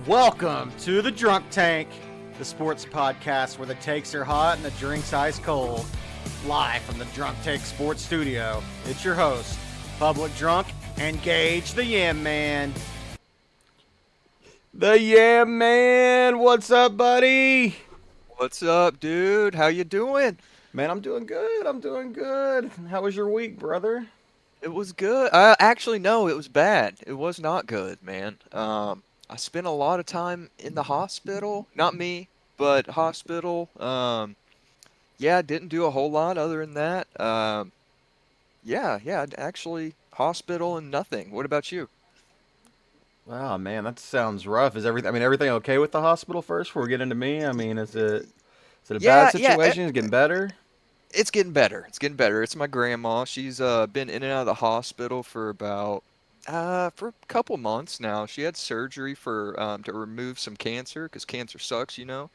Welcome to the Drunk Tank, the sports podcast where the takes are hot and the drinks ice cold. Live from the Drunk Tank Sports Studio, it's your host, Public Drunk, and Gage the Yam Man. The Yam Man, what's up, buddy? What's up, dude? How you doing? Man, I'm doing good. I'm doing good. How was your week, brother? It was good. Actually, no, it was bad. It was not good, man. I spent a lot of time in the hospital. Not me, but hospital. Yeah, didn't do a whole lot other than that. Yeah, actually, hospital and nothing. What about you? Oh man, that sounds rough. Is everything? I mean, everything okay with the hospital first before we get into me? I mean, is it a bad Yeah, situation? Is it getting better? it's getting better. It's getting better. It's my grandma. She's been in and out of the hospital for a couple months now. She had surgery for to remove some cancer because cancer sucks, you know.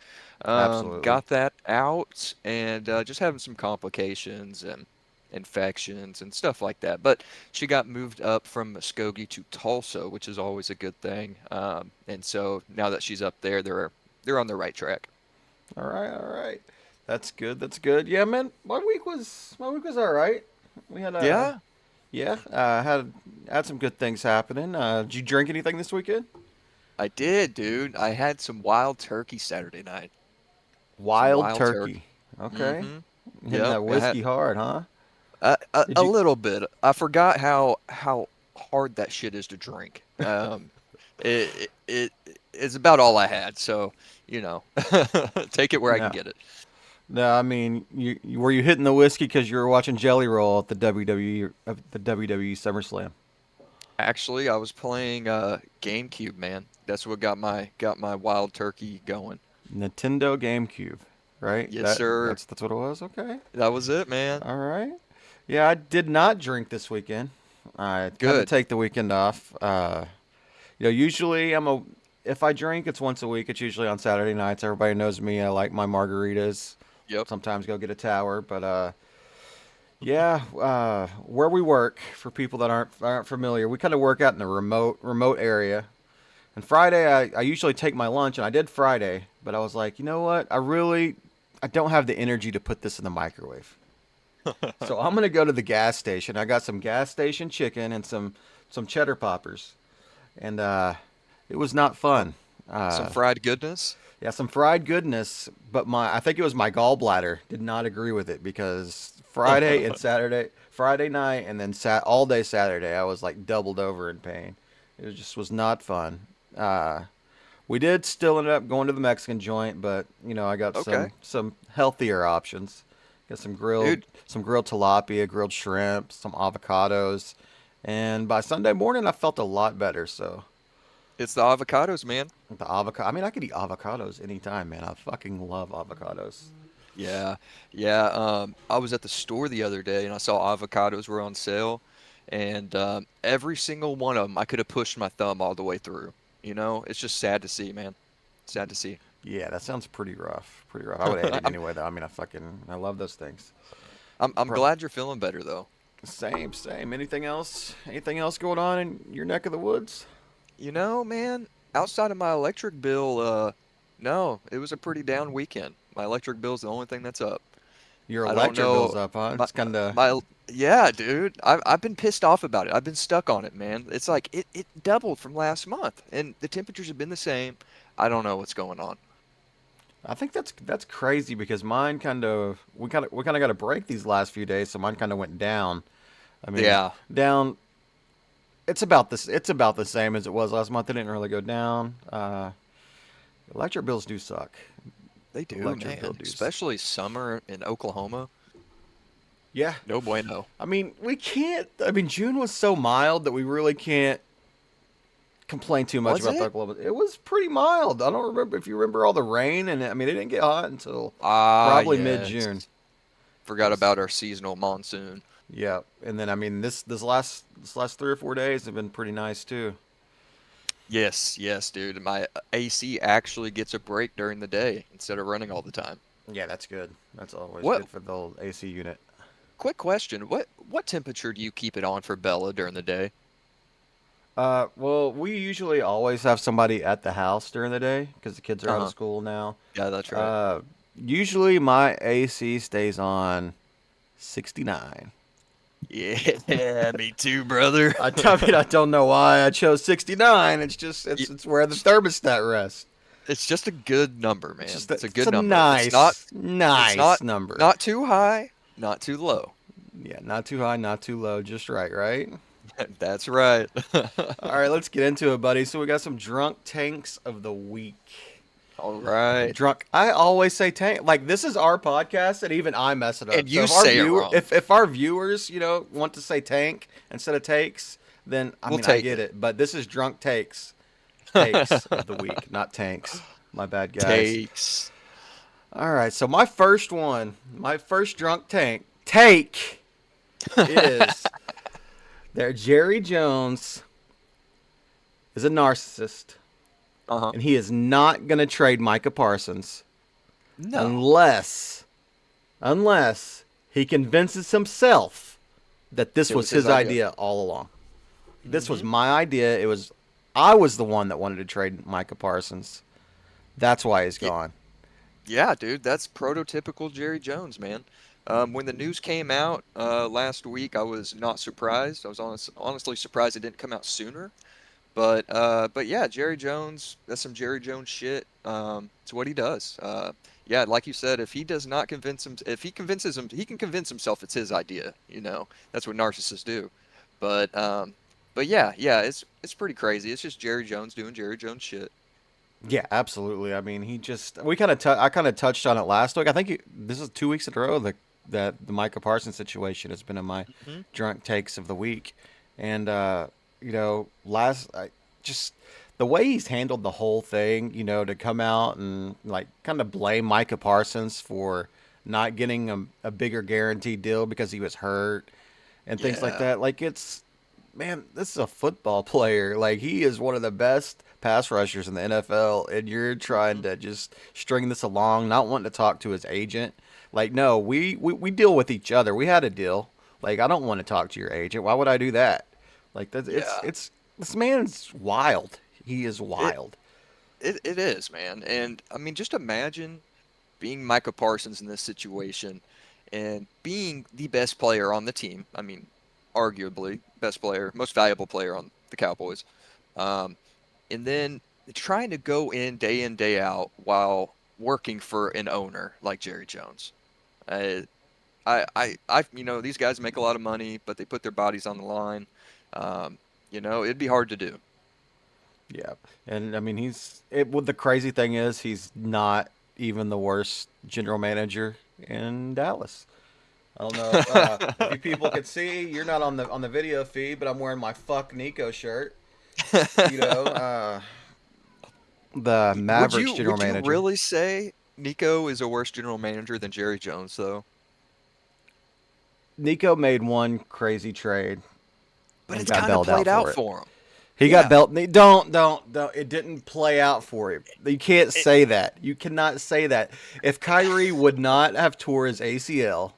Absolutely. Got that out and just having some complications and infections and stuff like that. But she got moved up from Muskogee to Tulsa, which is always a good thing. And so now that she's up there, they're on the right track. All right, all right. That's good. That's good. Yeah, man. My week was all right. We had Yeah, had some good things happening. Did you drink anything this weekend? I did, dude. I had some wild turkey Saturday night. Some Wild wild turkey. turkey. Okay. Mm-hmm. Hitting Yep. that whiskey hard, huh? Did A you? little bit. I forgot how hard that shit is to drink. It's about all I had, so you know, take it where I can No. get it. No, I mean, were you hitting the whiskey because you were watching Jelly Roll at the WWE SummerSlam? Actually, I was playing GameCube, man. That's what got my wild turkey going. Nintendo GameCube, right? Yes, That sir. that's what it was. Okay. That was it, man. All right. Yeah, I did not drink this weekend. I had to Good. take the weekend off. Usually if I drink, it's once a week. It's usually on Saturday nights. Everybody knows me. I like my margaritas. Yep. Sometimes go get a tower, but yeah, where we work for people that aren't familiar, we kind of work out in a remote area. And Friday, I usually take my lunch, and I did Friday, but I was like, you know what? I don't have the energy to put this in the microwave. So I'm gonna go to the gas station. I got some gas station chicken and some cheddar poppers, and it was not fun. Some Uh, fried goodness. yeah, some fried goodness, but I think it was my gallbladder did not agree with it because Friday night, and then all day Saturday, I was like doubled over in pain. It was not fun. Uh, we did still end up going to the Mexican joint, but I got Okay, some healthier options. Got dude. some grilled tilapia, grilled shrimp, some avocados, and by Sunday morning I felt a lot better. So It's the avocados, man. the avocado. I mean, I could eat avocados anytime, man. I fucking love avocados. Yeah, yeah. I was at the store the other day and I saw avocados were on sale, and every single one of them I could have pushed my thumb all the way through. You know, it's just sad to see, man. Sad to see. Yeah, that sounds pretty rough. Pretty rough. I would have ate it I'm anyway, though. I mean, I love those things. I'm Pro- glad you're feeling better though. Same. Anything else? Anything else going on in your neck of the woods? You know, man, outside of my electric bill, no, it was a pretty down weekend. My electric bill's the only thing that's up. Your I don't electric bill's know. up, huh? My It's kind of. my yeah, dude. I've been pissed off about it. I've been stuck on it, man. It's like it doubled from last month, and the temperatures have been the same. I don't know what's going on. I think that's crazy because mine we kind of got a break these last few days, so mine kind of went down. I mean, Yeah, down. It's about this. It's about the same as it was last month. It didn't really go down. Electric bills do suck. they do, Electric bill man. dues. Especially summer in Oklahoma. Yeah, No bueno. I mean, we can't. I mean, June was so mild that we really can't complain too much Was about the it? Oklahoma. It was pretty mild. I don't remember if you remember all the rain, and I mean, it didn't get hot until Ah, probably mid June. yes. Forgot about our seasonal monsoon. Yeah, and then I mean, this last 3 or 4 days have been pretty nice too. Yes, yes, dude. My AC actually gets a break during the day instead of running all the time. Yeah, that's good. That's always What? good for the old AC unit. Quick question. What temperature do you keep it on for Bella during the day? Well, we usually always have somebody at the house during the day because the kids are out of Uh-huh. school now. Yeah, that's right. Uh, Usually my AC stays on 69. Yeah, me too, brother. I mean, I don't know why I chose 69. It's just Y- it's where the thermostat rests. It's just a good number, It's man. just It's a it's a good number. nice It's nice not number. not too high, not too low. Yeah, not too high, not too low, just right, right? That's right. All right, let's get into it, buddy. So we got some drunk tanks of the week. All right. Drunk. I always say tank. Like this is our podcast, and even I mess it up. And So you if our say it viewer, wrong. if our viewers, want to say tank instead of takes, then I We'll mean I take get it. it. But this is drunk takes of the week, not tanks. My bad, guys. Takes. All right. So my first one, my first drunk take is that Jerry Jones is a narcissist, Uh-huh. and he is not going to trade Micah Parsons No. unless he convinces himself that this It was was his his idea. idea all along. This was Hmm. my idea. I was the one that wanted to trade Micah Parsons. That's why he's gone. Yeah, dude, that's prototypical Jerry Jones, man. When the news came out last week, I was not surprised. I was honestly surprised it didn't come out sooner. But yeah, Jerry Jones, that's some Jerry Jones shit. It's what he does. Yeah, like you said, if he does not convince him, if he convinces him, he can convince himself it's his idea. That's what narcissists do. But um, but yeah, it's pretty crazy. It's just Jerry Jones doing Jerry Jones shit. Yeah, absolutely. I mean, he just I kind of touched on it last week. I think this is 2 weeks in a row that the Micah Parsons situation has been in my Hmm. drunk takes of the week, and last I just the way he's handled the whole thing, to come out and like kind of blame Micah Parsons for not getting a bigger guaranteed deal because he was hurt and things like Yeah. that. Like it's man, this is a football player. Like he is one of the best pass rushers in the NFL, and you're trying Hmm. to just string this along, not wanting to talk to his agent. Like, no, we deal with each other. We had a deal. Like, I don't want to talk to your agent. Why would I do that? Like, Yeah. it's this man's wild. He is It wild. it is, man. And I mean, just imagine being Micah Parsons in this situation and being the best player on the team. I mean, arguably best player, most valuable player on the Cowboys. Um, and then trying to go in, day out while working for an owner like Jerry Jones. Uh, these guys make a lot of money, but they put their bodies on the line. It'd be hard to do. Yeah, and I mean Well, the crazy thing is he's not even the worst general manager in Dallas. I don't know if you people could see. You're not on the video feed, but I'm wearing my "fuck Nico" shirt. You know, the Would Mavericks you general would you manager. really say Nico is a worse general manager than Jerry Jones, though? Nico made one crazy trade But and it's got kind of bailed out played out for it. for him. He got Yeah. bailed. Don't. It didn't play out for him. You can't It, say that. You cannot say that. If Kyrie would not have tore his ACL,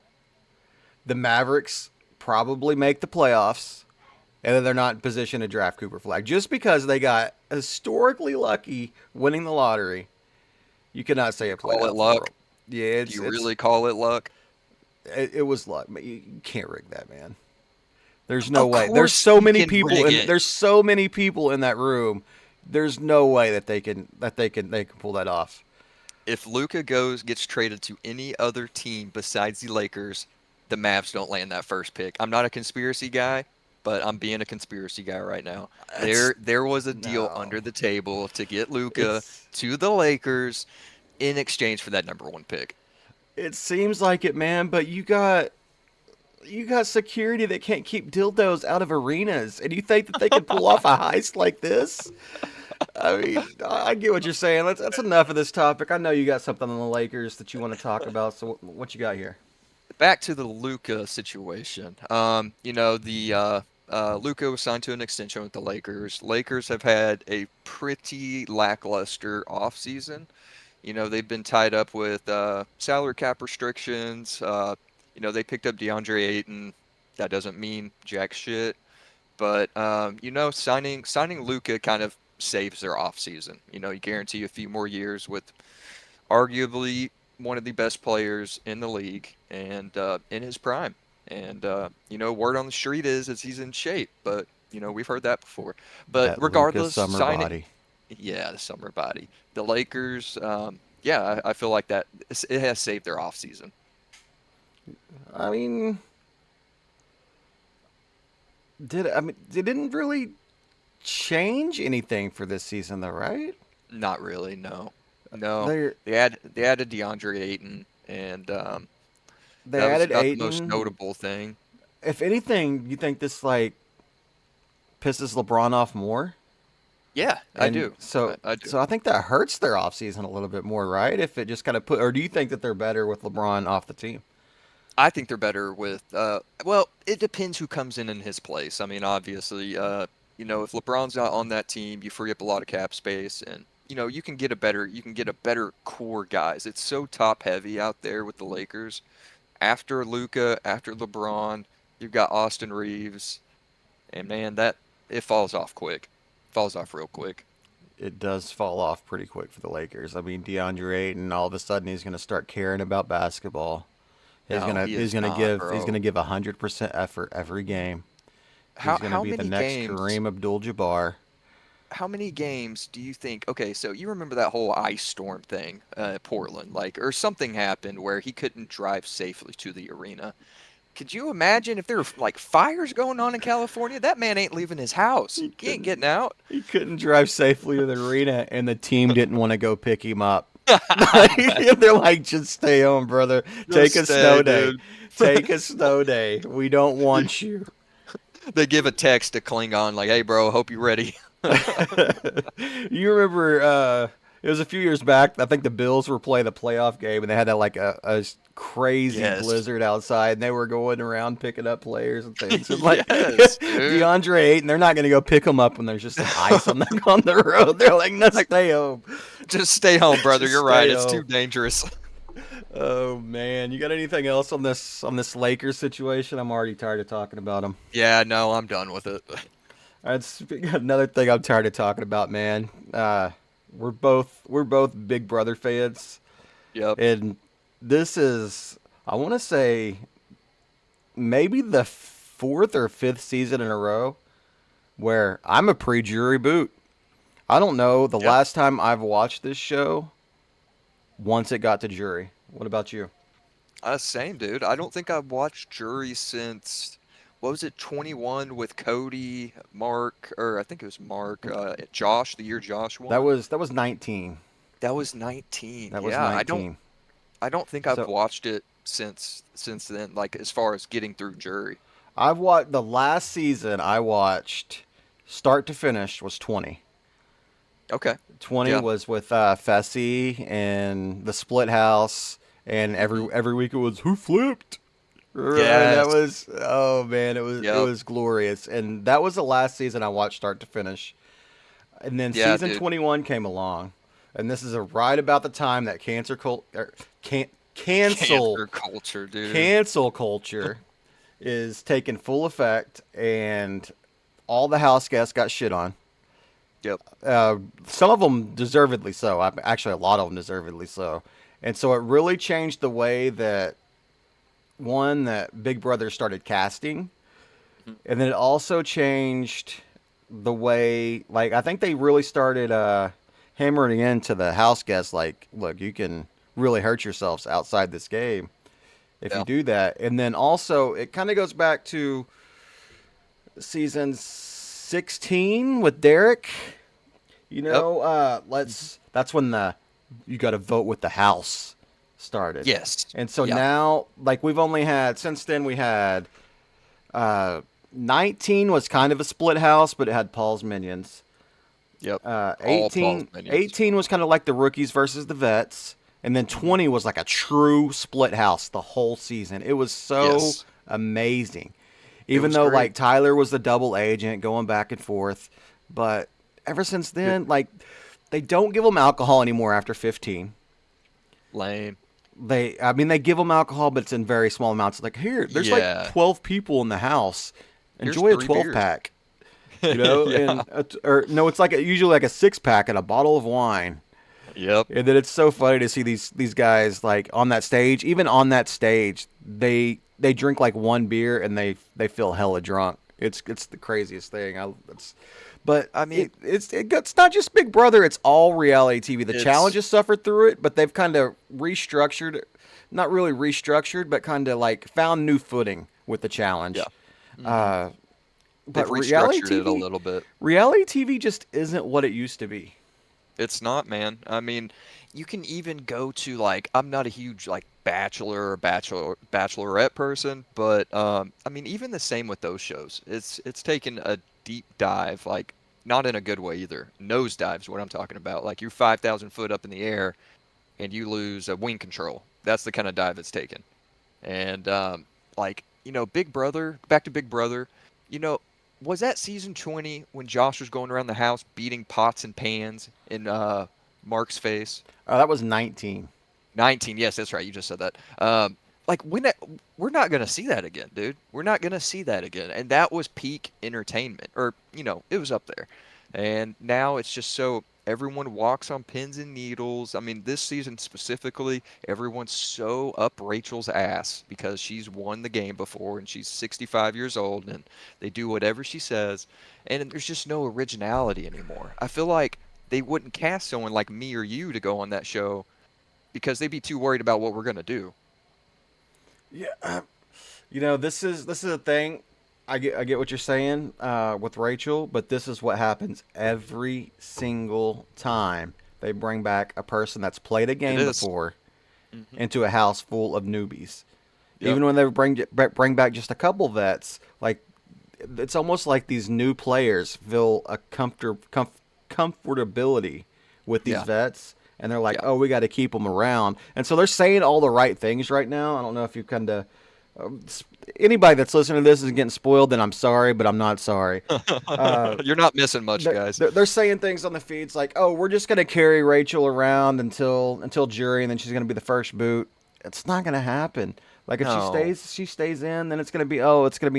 the Mavericks probably make the playoffs, and then they're not in position to draft Cooper Flag just because they got historically lucky winning the lottery. You cannot say it played call it out for luck. them. Yeah, Do you really call it luck? it was luck. You can't rig that, man. There's no Of way. course you can rig it. There's so many people in that room. There's no way that they can pull that off. If Luka gets traded to any other team besides the Lakers, the Mavs don't land that first pick. I'm not a conspiracy guy, but I'm being a conspiracy guy right now. It's There was a deal no. under the table to get Luka It's to the Lakers in exchange for that number one pick. it seems like it, man, but you got security that can't keep dildos out of arenas, and you think that they can pull off a heist like this? I mean, I get what you're saying. That's enough of this topic. I know you got something on the Lakers that you want to talk about. So what you got here? Back to the Luka situation. The Luka was signed to an extension with the Lakers. Lakers have had a pretty lackluster offseason. They've been tied up with salary cap restrictions. They picked up DeAndre Ayton. That doesn't mean jack shit. But signing Luka kind of saves their offseason. You guarantee a few more years with arguably one of the best players in the league and in his prime. And word on the street is he's in shape, but we've heard that before. But That Luka regardless, summer signing, body. yeah, the summer body, the Lakers, yeah, I feel like that it has saved their offseason. I mean, they didn't really change anything for this season, though, right? Not really, no, no. They They added DeAndre Ayton, and they that was added about the most Aiton. notable thing. If anything, you think this like pisses LeBron off more? Yeah, I And do. so I do. so I think that hurts their offseason a little bit more, right? If it just kind of put, or do you think that they're better with LeBron off the team? I think they're better with well, it depends who comes in his place. I mean, obviously, if LeBron's not on that team, you free up a lot of cap space and you can get a better core guys. It's so top heavy out there with the Lakers. After Luka, after LeBron, you've got Austin Reeves, and man, that it falls off quick. Falls off real quick. It does fall off pretty quick for the Lakers. I mean, DeAndre Ayton, all of a sudden he's going to start caring about basketball. He's No, gonna he he's is gonna not, give he's bro. gonna give 100% effort every game. How He's gonna how be the many next games Kareem Abdul-Jabbar. how many games do you think? Okay, so you remember that whole ice storm thing at Portland, like, or something happened where he couldn't drive safely to the arena. Could you imagine if there were like fires going on in California? That man ain't leaving his house. He He ain't couldn't getting out. he couldn't drive safely to the arena, and the team didn't want to go pick him up. They're like, just stay home, brother. Take Just a stay, snow day. dude. Take a snow day. We don't want you. They give a text to Klingon like, "Hey, bro, hope you're ready." You remember it was a few years back. I think the Bills were playing the playoff game, and they had that like a crazy Yes. blizzard outside, and they were going around picking up players and things. And like Yes, dude. DeAndre Ayton, they're not going to go pick them up when there's just some ice on the road. They're like, no, Like, stay home. just stay home, brother. Just You're right. stay It's too home. dangerous. Oh man, you got anything else on this Lakers situation? I'm already tired of talking about them. Yeah, no, I'm done with it. That's another thing I'm tired of talking about, man. We're both Big Brother fans, Yep. and this is I want to say maybe the fourth or fifth season in a row where I'm a pre-jury boot. I don't know the Yep. last time I've watched this show once it got to jury. What about you? Same, dude. I don't think I've watched Jury since, what was it, 21 with Cody, Mark, or I think it was Mark, Josh, the year Josh won. That was 19. That was 19. That was Yeah, I don't 19. I don't think I've So watched it since then, like as far as getting through Jury. I've watched the last season I watched start to finish was 20. Okay. 20 Yeah. was with Fessy and the Split House, and Hmm. every week it was who flipped. That Yes. was oh man, it Yep. was glorious, and that was the last season I watched start to finish. And then Yeah, season dude. 21 came along, and this is a right about the time that can cancel Cancer culture, dude. cancel culture is taking full effect, and all the house guests got shit on. Yep. Some of them deservedly so. Actually, a lot of them deservedly so. And so it really changed the way that one that Big Brother started casting, Mhm. and then it also changed the way like I think they really started hammering into the house guests like, look, you can really hurt yourselves outside this game if you Yeah. do that. And then also it kind of goes back to season 16 with Derek. You Yep. know, let's that's when the you got to vote with the house started. Yes. And so Yeah. now like we've only had since then we had uh 19 was kind of a split house, but it had Paul's minions. Yep. All Paul's 18, minions. 18 was kind of like the rookies versus the vets, and then Hmm. 20 was like a true split house the whole season. It was so Yes. amazing. It Even was though great. like Tyler was the double agent going back and forth, but ever since Good. then like they don't give them alcohol anymore after 15. Lame. I mean they give them alcohol but it's in very small amounts. Like here, there's like Yeah. 12 people in the house. Here's Enjoy a three 12 beers. pack. Yeah. and or no, it's like usually like a 6 pack and a bottle of wine. Yep. And then it's so funny to see these guys like on that stage. Even on that stage, they drink like one beer and they feel hella drunk. It's the craziest thing. But I mean, it's not just Big Brother. It's all reality TV. The it's challenges suffered through it, but they've kind of restructured, not really restructured, but kind of like found new footing with the yeah. challenge. Hmm. Uh, They've but restructured it a little bit. reality TV just isn't what it used to be. It's not, man. I mean, you can even go to like I'm not a huge like bachelor or bachelorette person, but I mean even the same with those shows. It's taken a deep dive, like not in a good way either. Nose dives, what I'm talking about. Like you're 5,000 foot up in the air and you lose a wing control. That's the kind of dive it's taken. And like Big Brother, back to Big Brother. You know, was that season 20 when Josh was going around the house beating pots and pans in Mark's face? That was 19. 19, yes, that's right. You just said that. Like we're not gonna see that again, dude. We're not gonna see that again. And that was peak entertainment, or it was up there. And now it's just so everyone walks on pins and needles. I mean, this season specifically, everyone's so up Rachel's ass because she's won the game before and she's 65 years old and they do whatever she says. And there's just no originality anymore. I feel like they wouldn't cast someone like me or you to go on that show because they'd be too worried about what we're gonna do. Yeah, this is a thing. I get what you're saying with Rachel, but this is what happens every single time they bring back a person that's played a It game is. before Hmm. into a house full of newbies. Yep. Even when they bring back just a couple vets, like it's almost like these new players feel a comfortability with these Yeah. vets, and they're like, Yeah. "Oh, we got to keep them around." And so they're saying all the right things right now. I don't know if you kind of anybody that's listening to this is getting spoiled, then I'm sorry, but I'm not sorry. Uh, You're not missing much, guys. they're saying things on the feeds like, "Oh, we're just gonna carry Rachel around until jury, and then she's gonna be the first boot." It's not gonna happen. Like if No. she stays in, then it's gonna be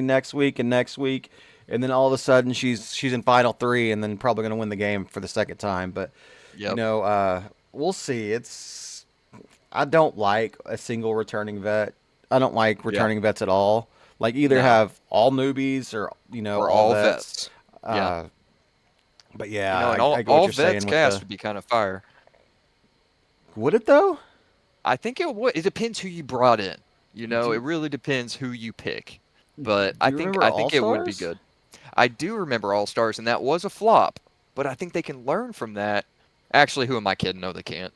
next week and next week, and then all of a sudden she's in final three, and then probably gonna win the game for the second time. But you Yep. know, we'll see. I don't like a single returning vet. I don't like Yeah. returning vets at all. Like either No. have all newbies or Or all all vets. vets. Yeah. Uh, but yeah, And I get what all you're vets saying with cast the. would be kind of fire. Would it though? I think it would. It depends who you brought in. It Do really depends who you pick. But Do I you think remember I All think it would be Stars? good. I do remember All Stars, and that was a flop. But I think they can learn from that. Actually, who am I kidding? No, they can't.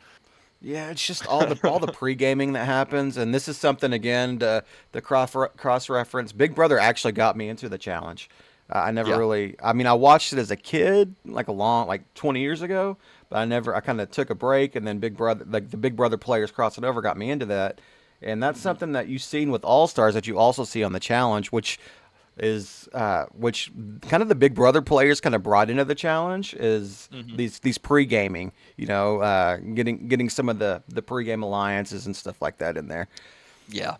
Yeah, it's just all the pre gaming that happens, and this is something again the cross reference. Big Brother actually got me into the challenge. I never Yeah. really. I mean, I watched it as a kid, like 20 years ago, but I never. I kind of took a break, and then Big Brother, like the Big Brother players crossing over, got me into that, and that's Hmm. something that you've seen with All Stars that you also see on the challenge, which kind of the Big Brother players kind of brought into the challenge is Hmm. these pre gaming, getting some of the pre game alliances and stuff like that in there. Yeah.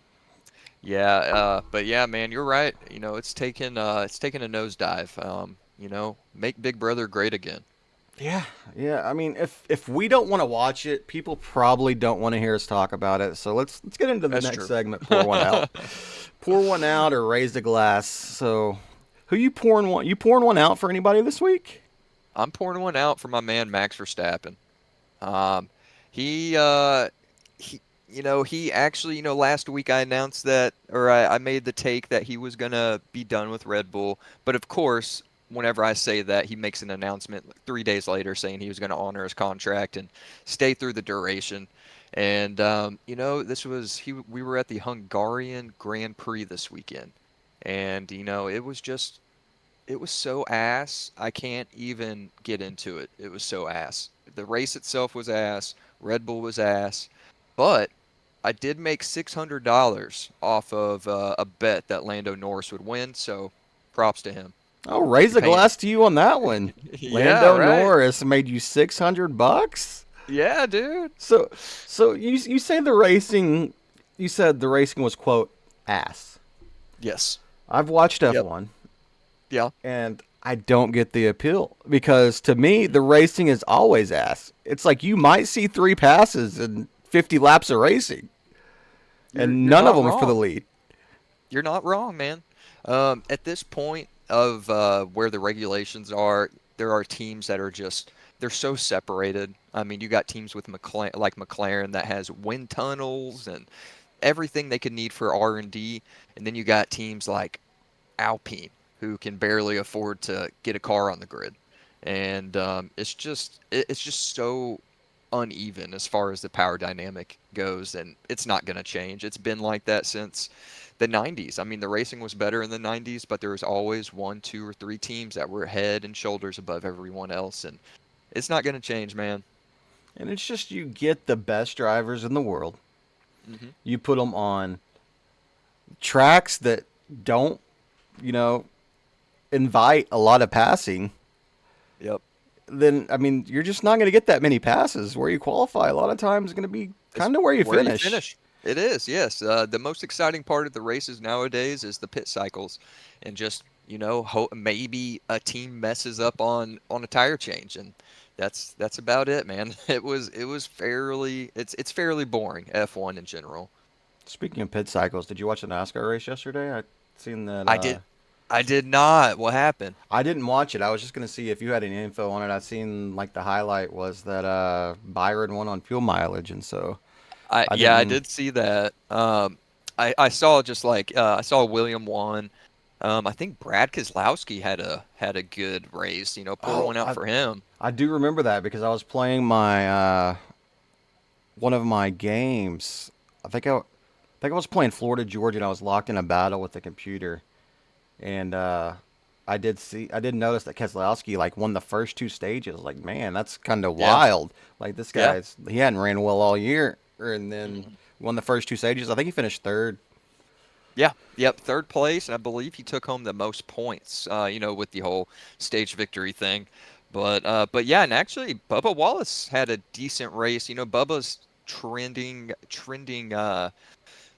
Yeah, but yeah, man, you're right. It's taken a nosedive. Make Big Brother great again. Yeah, yeah. I mean, if we don't want to watch it, people probably don't want to hear us talk about it. So let's get into the That's next true. segment. Pour one out, pour one out, or raise the glass. So, who you pouring one? You pouring one out for anybody this week? I'm pouring one out for my man Max Verstappen. Um, he, uh, he actually, last week I announced that, or I made the take that he was gonna be done with Red Bull. But of course, whenever I say that, he makes an announcement like 3 days later saying he was gonna honor his contract and stay through the duration. And we were at the Hungarian Grand Prix this weekend, and it was so ass. I can't even get into it. It was so ass. The race itself was ass. Red Bull was ass. But I did make $600 off of a bet that Lando Norris would win. So props to him. Oh, raise He a paid. glass to you on that one. Yeah, Lando right. Norris made you $600. Yeah, dude. So, so you say the racing, you said the racing was quote ass. Yes. I've watched Yep. F1, Yeah. and I don't get the appeal because to me the racing is always ass. It's like you might see 3 passes in 50 laps of racing, and You're none of not them are for the wrong. lead. You're not wrong, man. At this point of where the regulations are, there are teams that are just they're so separated. I mean, you got teams with McLaren that has wind tunnels and everything they could need for R&D, and then you got teams like Alpine who can barely afford to get a car on the grid, and it's just so uneven as far as the power dynamic goes, and it's not going to change. It's been like that since the 90s. I mean, the racing was better in the 90s, but there was always one, two, or three teams that were head and shoulders above everyone else, and it's not going to change, man. And it's just you get the best drivers in the world. Hmm. You put them on tracks that don't, you know, invite a lot of passing. Yep. Then I mean, you're just not going to get that many passes. Where you qualify, a lot of times is going to be It's kind of where you where you finish. finish. It is, yes. The most exciting part of the races nowadays is the pit cycles, and just maybe a team messes up on a tire change, and that's about it, man. It was fairly it's fairly boring F1 in general. Speaking of pit cycles, did you watch the NASCAR race yesterday? I seen that. I did I did not. What happened? I didn't watch it. I was just gonna see if you had any info on it. I seen like the highlight was that Byron won on fuel mileage, and so I I Yeah, I didn't. did see that. I saw just like I saw William won. I think Brad Keselowski had a good race. Pour Oh, one out for him. I do remember that because I was playing my one of my games. I think I was playing Florida Georgia, and I was locked in a battle with the computer, and I did notice that Keselowski like won the first 2 stages. Like, man, that's kind of Yeah, wild. Like this yeah. he hadn't ran well all year, and then Mhm. won the first 2 stages. I think he finished third. Yeah, yep, third place, and I believe he took home the most points, with the whole stage victory thing. But yeah, and actually, Bubba Wallace had a decent race. Bubba's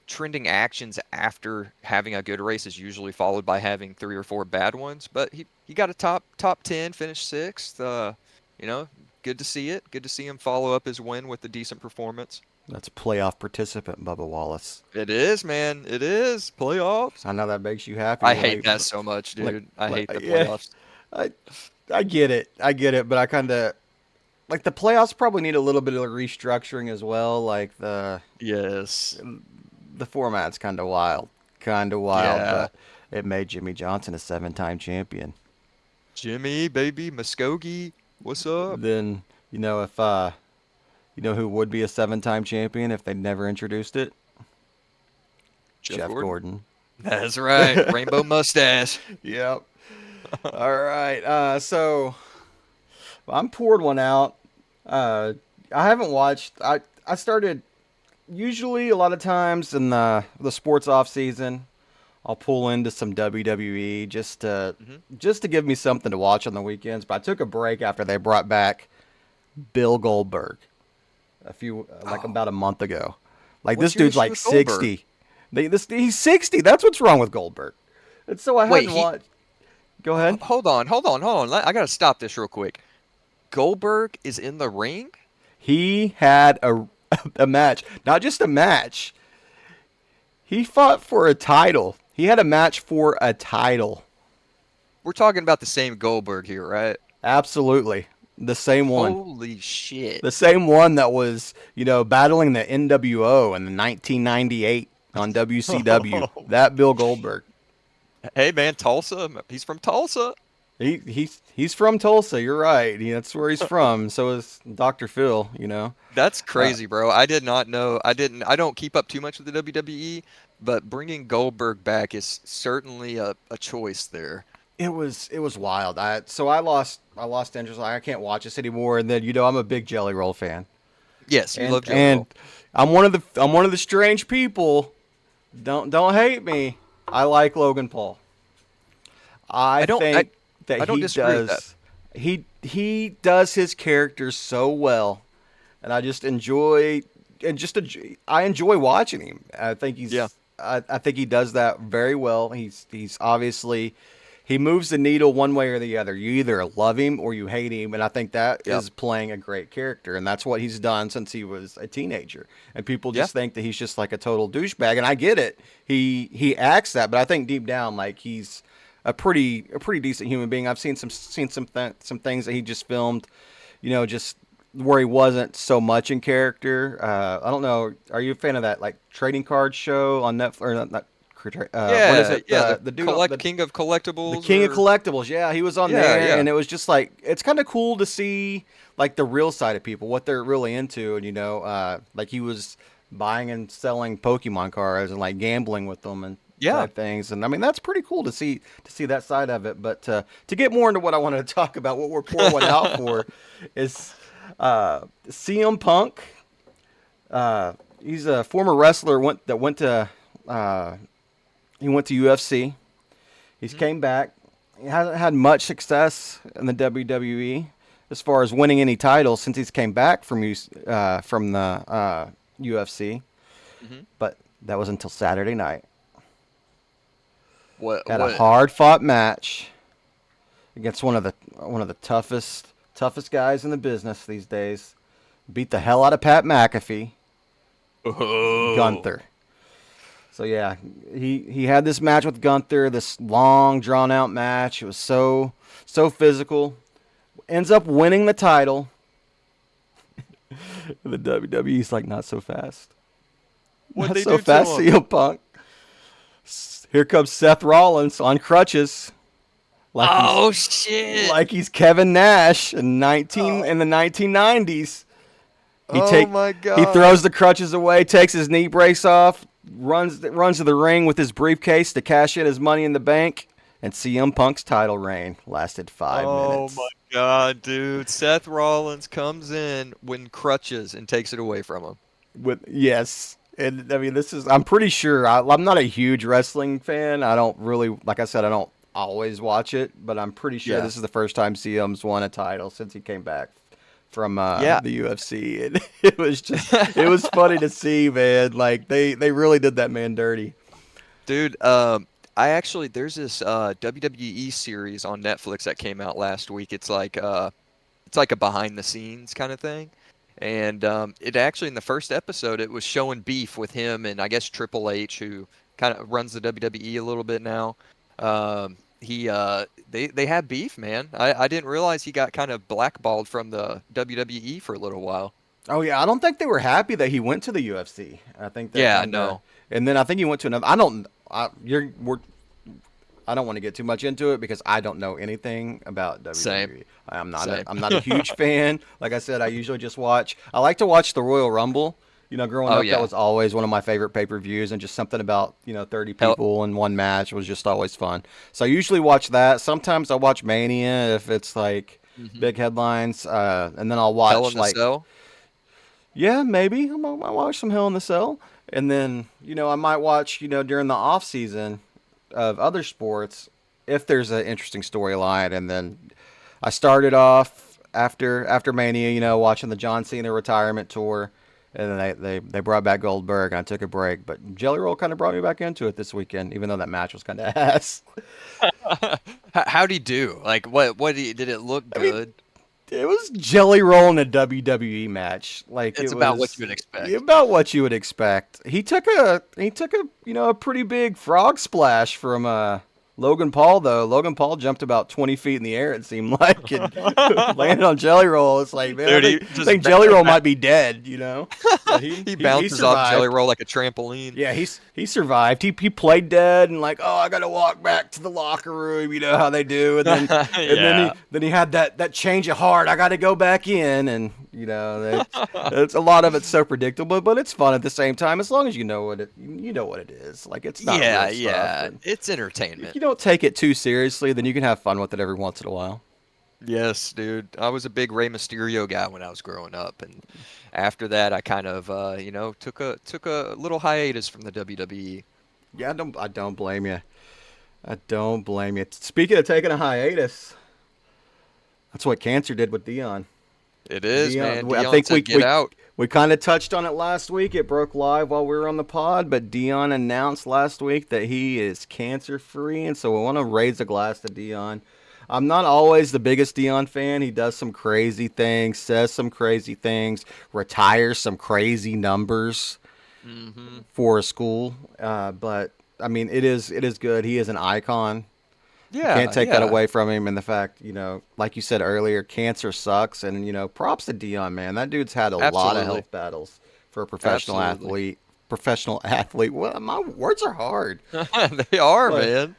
trending actions after having a good race is usually followed by having three or four bad ones. But he got a top 10, finished sixth. You know, good to see it. Good to see him follow up his win with a decent performance. That's playoff participant Bubba Wallace. It is, man. It is playoffs. I know that makes you happy. I hate that so much, Like, dude. I hate the yeah, playoffs. I, I get it. I get it, but I kind of like the playoffs probably need a little bit of restructuring as well. Like Yes. the format's kind of wild, Yeah. but it made Jimmy Johnson a 7-time champion. Jimmy, baby, Muskogee, what's up? Then if you know who would be a 7-time champion if they never introduced it? Jeff Jeff Gordon. Gordon. That's right. Rainbow mustache. Yep. All right. So I'm poured one out. I haven't watched. I started usually a lot of times in the sports off season. I'll pull into some WWE Hmm. just to give me something to watch on the weekends. But I took a break after they brought back Bill Goldberg like Oh, about a month ago. Like this what's your dude's issue like with Goldberg? 60. He's 60. That's what's wrong with Goldberg. And so I Wait, hadn't watched. Go ahead. hold on. I gotta stop this real quick. Goldberg is in the ring? He had a match, not just a match. He fought for a title. He had a match for a title. We're talking about the same Goldberg here, right? Absolutely. The same one. Holy shit. The same one that was, battling the NWO in the 1998 on WCW. That Bill Goldberg. Hey man, Tulsa. He's from Tulsa. He's from Tulsa. You're right. That's where he's from. So is Dr. Phil. That's Uh, crazy, bro. I did not know. I don't keep up too much with the WWE, but bringing Goldberg back is certainly a choice there. it was wild. I lost interest. Like, I can't watch this anymore. And then I'm a big Jelly Roll fan. Yes, you And love Jelly and Roll. I'm one of the strange people. Don't hate me. I like Logan Paul. I I don't I think that I don't disagree with that. he does his characters so well, and I just enjoy I enjoy watching him. Yeah. I think he does that very well. He's obviously he moves the needle one way or the other. You either love him or you hate him, and I think that Yep. is playing a great character, and that's what he's done since he was a teenager. And people Yeah. just think that he's just like a total douchebag, and I get it. He acts that, but I think deep down, like he's a pretty decent human being. I've seen some things that he just filmed, just where he wasn't so much in character. I don't know. Are you a fan of that like trading card show on Netflix? Or not what is Yeah, it? yeah, the The dude, collect King of the Collectibles King of or Collectibles. Yeah, he was on yeah, there, yeah. and it was just like it's kind of cool to see like the real side of people, what they're really into, and like he was buying and selling Pokemon cards and like gambling with them and Yeah. type things. And I mean that's pretty cool to see that side of it. But to get more into what I wanted to talk about, what we're pouring one out for is CM Punk. He's a former wrestler that went to he went to UFC. He's Mhm. came back. He hasn't had much success in the WWE as far as winning any titles since he's came back from the UFC. Mhm. But that was until Saturday night. Had a What hard fought match against one of the toughest guys in the business these days. Beat the hell out of Pat McAfee, Oh. Gunther. So yeah, he had this match with Gunther, this long drawn out match. It was so physical. Ends up winning the title. The WWE's like not so fast. What'd Not they so do to fast, him? CM Punk. Here comes Seth Rollins on crutches, like he's Oh shit. like he's Kevin Nash Oh, in the 1990s. He oh take my he god. throws the crutches away, takes his knee brace off, runs to the ring with his briefcase to cash in his money in the bank, and CM Punk's title reign lasted five Oh my minutes. god, dude. Seth Rollins comes in when crutches and takes it away from him. With yes, and I mean this is I'm pretty sure I'm not a huge wrestling fan. I don't really like I said I don't always watch it, but I'm pretty sure Yeah. this is the first time CM's won a title since he came back from Yeah. the UFC, and it was funny to see, man. Like they really did that man dirty. Dude, I actually there's this WWE series on Netflix that came out last week. It's like a behind the scenes kind of thing. And it actually in the first episode it was showing beef with him and I guess Triple H who kind of runs the WWE a little bit now. He they had beef, man. I didn't realize he got kind of blackballed from the WWE for a little while. Oh yeah, I don't think they were happy that he went to the UFC. I think that Yeah, kind of, no. and then I think he went to another. I don't. I, you're we're I don't want to get too much into it because I don't know anything about Same. WWE. I'm not a Same. I'm not a huge fan. Like I said, I usually just watch. I like to watch the Royal Rumble. Growing Oh up, that yeah. was always one of my favorite pay-per-views, and just something about 30 Hell. people in one match was just always fun. So I usually watch that. Sometimes I watch Mania if it's like Hmm. big headlines, and then I'll Hell watch in the like Cell. yeah, maybe I might watch some Hell in the Cell, and then I might watch during the off season of other sports if there's an interesting storyline, and then I started off after Mania, watching the John Cena retirement tour, and then they brought back Goldberg, and I took a break, but Jelly Roll kind of brought me back into it this weekend, even though that match was kind of ass. How'd he do? Like, did it look I mean, good? it was Jelly Roll in a WWE match. Like it It's about what was you would expect. about what you would expect. He took a a pretty big frog splash from Logan Paul though. Logan Paul jumped about 20 feet in the air. It seemed like and landed on Jelly Roll. It's like man, I Dude, he think, I just think Jelly Roll might be dead. But he he he bounces off Jelly survived. Roll like a trampoline. Yeah, he survived. He played dead and like, oh, I gotta walk back to the locker room. You know how they do, and then Yeah. he had that change of heart. I gotta go back in, and it's a lot of it's so predictable, but it's fun at the same time as long as you know what it is. Like it's not Yeah, real stuff, yeah. and It's if entertainment. you don't take it too seriously, then you can have fun with it every once in a while. Yes, dude. I was a big Rey Mysterio guy when I was growing up, and after that, I kind of, took a little hiatus from the WWE. Yeah, I don't blame you. I don't blame you. Speaking of taking a hiatus, that's what cancer did with Dion. It is, man. I Dion think said, "Get out." We kind of touched on it last week. It broke live while we were on the pod, but Dion announced last week that he is cancer free, and so we want to raise a glass to Dion. I'm not always the biggest Dion fan. He does some crazy things, says some crazy things, retires some crazy numbers Hmm. for a school. But I mean, it is good. He is an icon. You can't Yeah, take that yeah, away from him. And the fact, like you said earlier, cancer sucks. And props to Dion, man. That dude's had a lot of absolutely, health battles for a professional absolutely. athlete. Professional athlete. Well, my words are hard. They are, But man.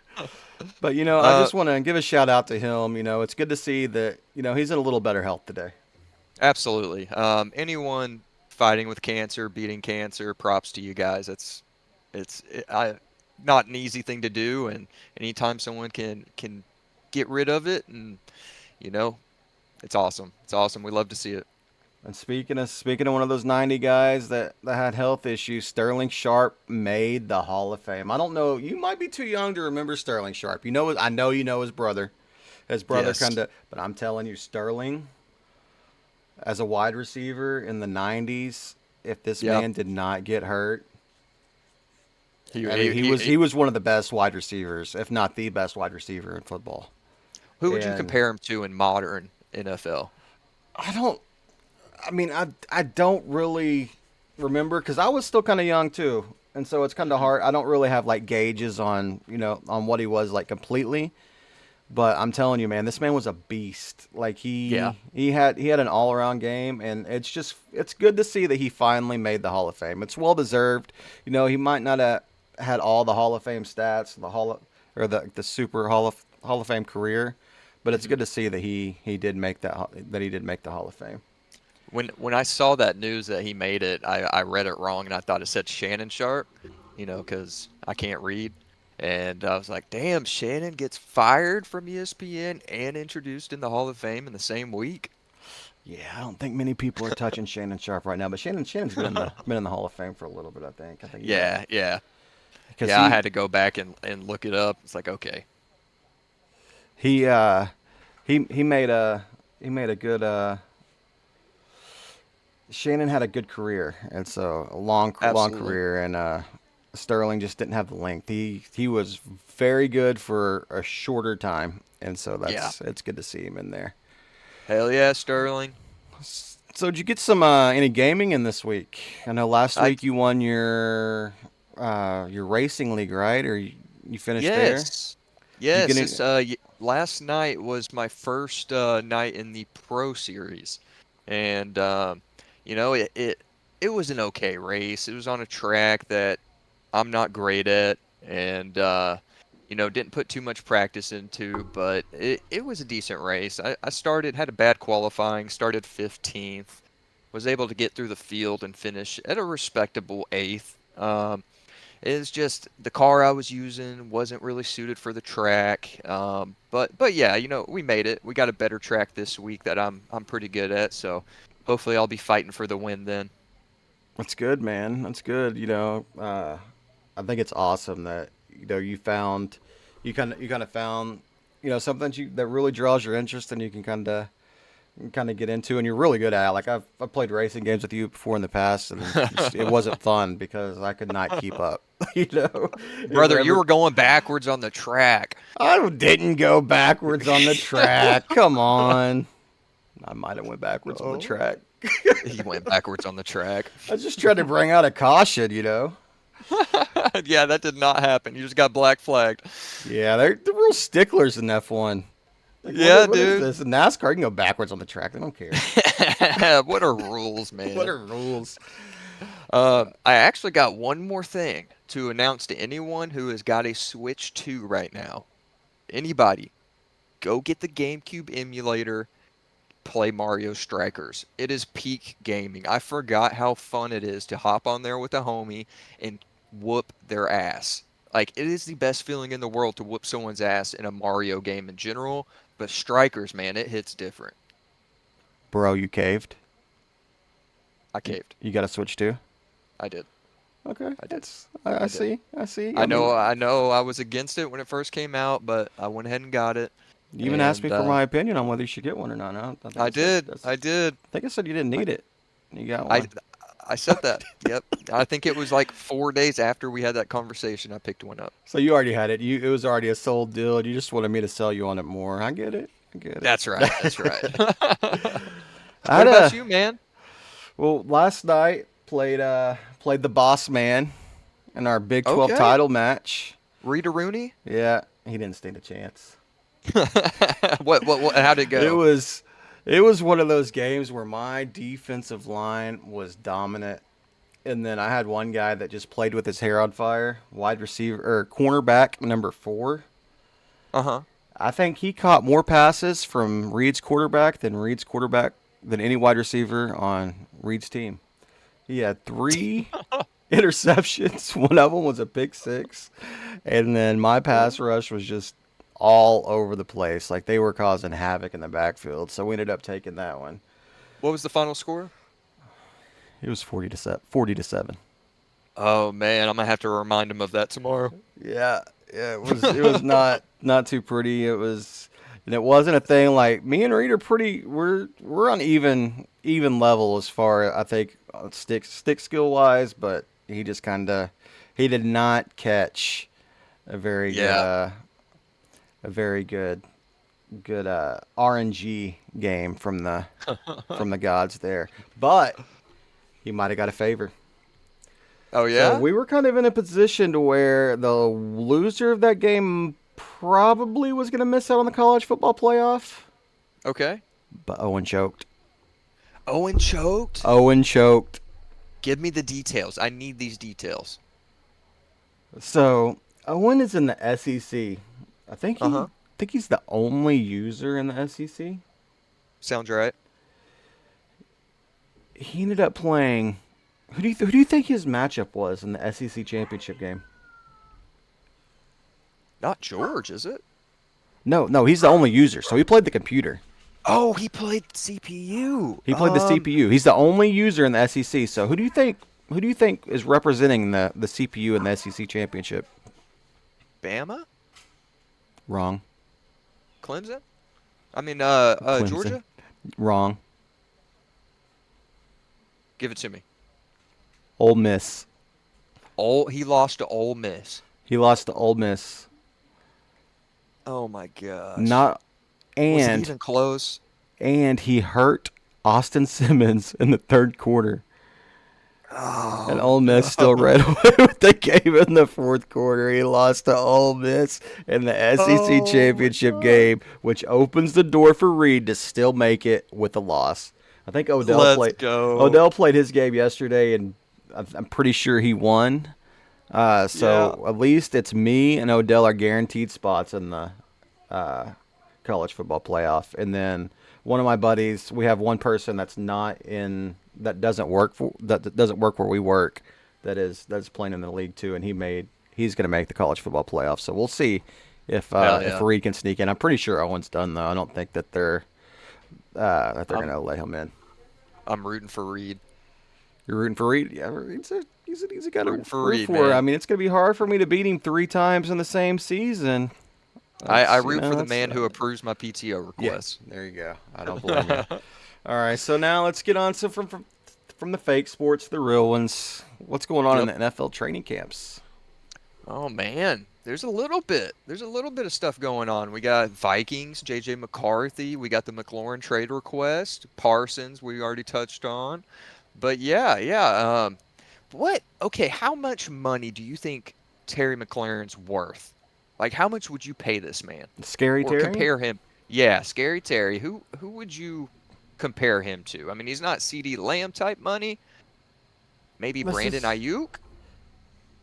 I Uh, just want to give a shout out to him. It's good to see that he's in a little better health today. Absolutely. Anyone fighting with cancer, beating cancer, props to you guys. I not an easy thing to do, and anytime someone can get rid of it, and you know, it's awesome. It's awesome. We love to see it. And speaking of one of those 90 guys that had health issues, Sterling Sharp made the Hall of Fame. I don't know, you might be too young to remember Sterling Sharp. I know you know his brother. His brother Yes. kind of, but I'm telling you, Sterling as a wide receiver in the 90s, if this Yeah. man did not get hurt, He, I mean, he, he he, was he- he was one of the best wide receivers, if not the best wide receiver in football. who would you And compare him to in modern NFL? I don't I mean, I don't really remember because I was still kind of young too, and so it's kind of Hmm. hard. I don't really have like gauges on on what he was like completely. But I'm telling you, man, this man was a beast. Like Yeah. he had an all around game, and it's good to see that he finally made the Hall of Fame. It's well deserved. He might not have had all the Hall of Fame stats, or the super Hall of Fame career, but it's Hmm. good to see that he did make that he did make the Hall of Fame. When I saw that news that he made it, I read it wrong and I thought it said Shannon Sharp, because I can't read. And I was like, damn, Shannon gets fired from ESPN and introduced in the Hall of Fame in the same week. Yeah, I don't think many people are touching Shannon Sharp right now, but Shannon's been in the Hall of Fame for a little bit. I think he has Yeah, yeah. because Yeah, I had to go back and look it up. It's like, okay. he he made a good Shannon had a good career, and so a long Absolutely. career, and Sterling just didn't have the length. He was very good for a shorter time, and so Yeah. it's good to see him in there. Hell yeah, Sterling. So did you get some any gaming in this week? I know last I week you won your racing league, right? Or you finished there? Yes. Did you get Yes, any? last night was my first night in the Pro Series. And it was an okay race. It was on a track that I'm not great at and didn't put too much practice into, but it was a decent race. I had a bad qualifying, started 15th, was able to get through the field and finish at a respectable 8th. It's just the car I was using wasn't really suited for the track. But yeah, we made it. We got a better track this week that I'm pretty good at, so hopefully I'll be fighting for the win then. That's good, man. That's good. I think it's awesome that you kind of found something that really draws your interest and you can kind of get into and you're really good at it. Like I've played racing games with you before in the past and it wasn't fun because I could not keep up. you know, if Brother, you ever were going backwards on the track. I didn't go backwards on the track. Come on, I might have went backwards on the Oh. track. He went backwards on the track. I just tried to bring out a caution. Yeah, that did not happen. You just got black flagged. Yeah, they're real sticklers in F1. Like, Yeah, what is dude. this? In NASCAR, you can go backwards on the track. They don't care. What are rules, What man? are rules? I actually got one more thing to announce to anyone who has got a Switch 2 right now. Anybody, go get the GameCube emulator, play Mario Strikers. It is peak gaming. I forgot how fun it is to hop on there with a homie and whoop their ass. Like, it is the best feeling in the world to whoop someone's ass in a Mario game in general, but Strikers, man, it hits different. Bro, you caved. I You, caved. you got to switch too. I did. Okay, I did. I I did. see. I see. I I mean, know I know I was against it when it first came out, but I went ahead and got it. you even asked me And for my opinion on whether you should get one or not. I think I I said did. I did. I think I said you didn't I, need it. You got I one. I said that. Yep. I think it was like 4 days after we had that conversation, I picked one up. So you already had it. It was already a sold deal. You just wanted me to sell you on it more. I get it. I get it. That's right. That's right. I What had about a you, man? well last night played the boss man in our Big 12 Okay. title match. Rita Rooney? Yeah, he didn't stand a chance. What, how'd it It go? was it was one of those games where my defensive line was dominant, and then I had one guy that just played with his hair on fire, wide receiver or cornerback number 4. Uh-huh. I think he caught more passes from Reed's quarterback than any wide receiver on Reed's team. He had 3 interceptions. One of them was a pick six, and then my pass rush was just all over the place. Like they were causing havoc in the backfield. So we ended up taking that one. What was the final score? It was 40-7. 40-7. Oh man, I'm gonna have to remind him of that tomorrow. Yeah, yeah. It was not too pretty. It was, and it wasn't a thing like me and Reed are pretty. We're on even level as far I think stick skill wise, but he just kind of he did not catch a very good Yeah. a very good RNG game from the gods there, but he might have got a favor. Oh So yeah? we were kind of in a position to where the loser of that game probably was going to miss out on the college football playoff, Okay. but Owen choked. Owen choked? Owen choked. Give me the details. I need these details. So Owen is in the SEC. I Uh-huh. think he's the only user in the SEC. Sounds right. He ended up playing. Who do you think his matchup was in the SEC championship game? Not George, is it? No, no, he's the only user. So he played the computer. Oh, he played CPU. He played the CPU. He's the only user in the SEC. So who do you think? Who do you think is representing the CPU in the SEC championship? Bama? Wrong. Clemson? I mean, Clemson. Georgia? Wrong. Give it to me. Ole Miss. He lost to Ole Miss. He lost to Ole Miss. Oh my gosh. Not Was it and even close? and he hurt Austin Simmons in the third quarter. And Oh Ole Miss still no. ran away with the game in the fourth quarter. He lost to Ole Miss in the SEC Oh my championship God. game, which opens the door for Reed to still make it with a loss. I think Let's go. Odell played his game yesterday, and I'm pretty sure he won. Yeah. So at least it's me and Odell are guaranteed spots in the uh, college football playoff. And then one of my buddies, we have one person that's not in that doesn't work where we work, that's playing in the league too, and he's going to make the college football playoff. So we'll see Hell if yeah. Reed can sneak in. I'm pretty sure Owen's done though. I don't think that they're going I'm to let him in. I'm rooting for Reed. You're rooting for Reed? Yeah, he's a guy to Rooting for root Reed, for. I man. mean, it's going to be hard for me to beat him 3 times in the same season. I That's root for the that's man who approves my PTO yeah. requests. There you go. I don't blame you. All right, so now let's get on from the fake sports, the real ones. What's going on in Yep. the NFL training camps? Oh man, there's a little bit. There's a little bit of stuff going on. We got Vikings, JJ McCarthy. We got the McLaurin trade request. Parsons, we already touched on. But yeah, yeah. What? Okay, how much money do you think Terry McLaurin's worth? Like, how much would you pay this man, Scary or Terry? compare him? Yeah, Scary Terry. Who would you compare him to? I mean, he's not CD Lamb type money. Maybe This Brandon is Ayuk.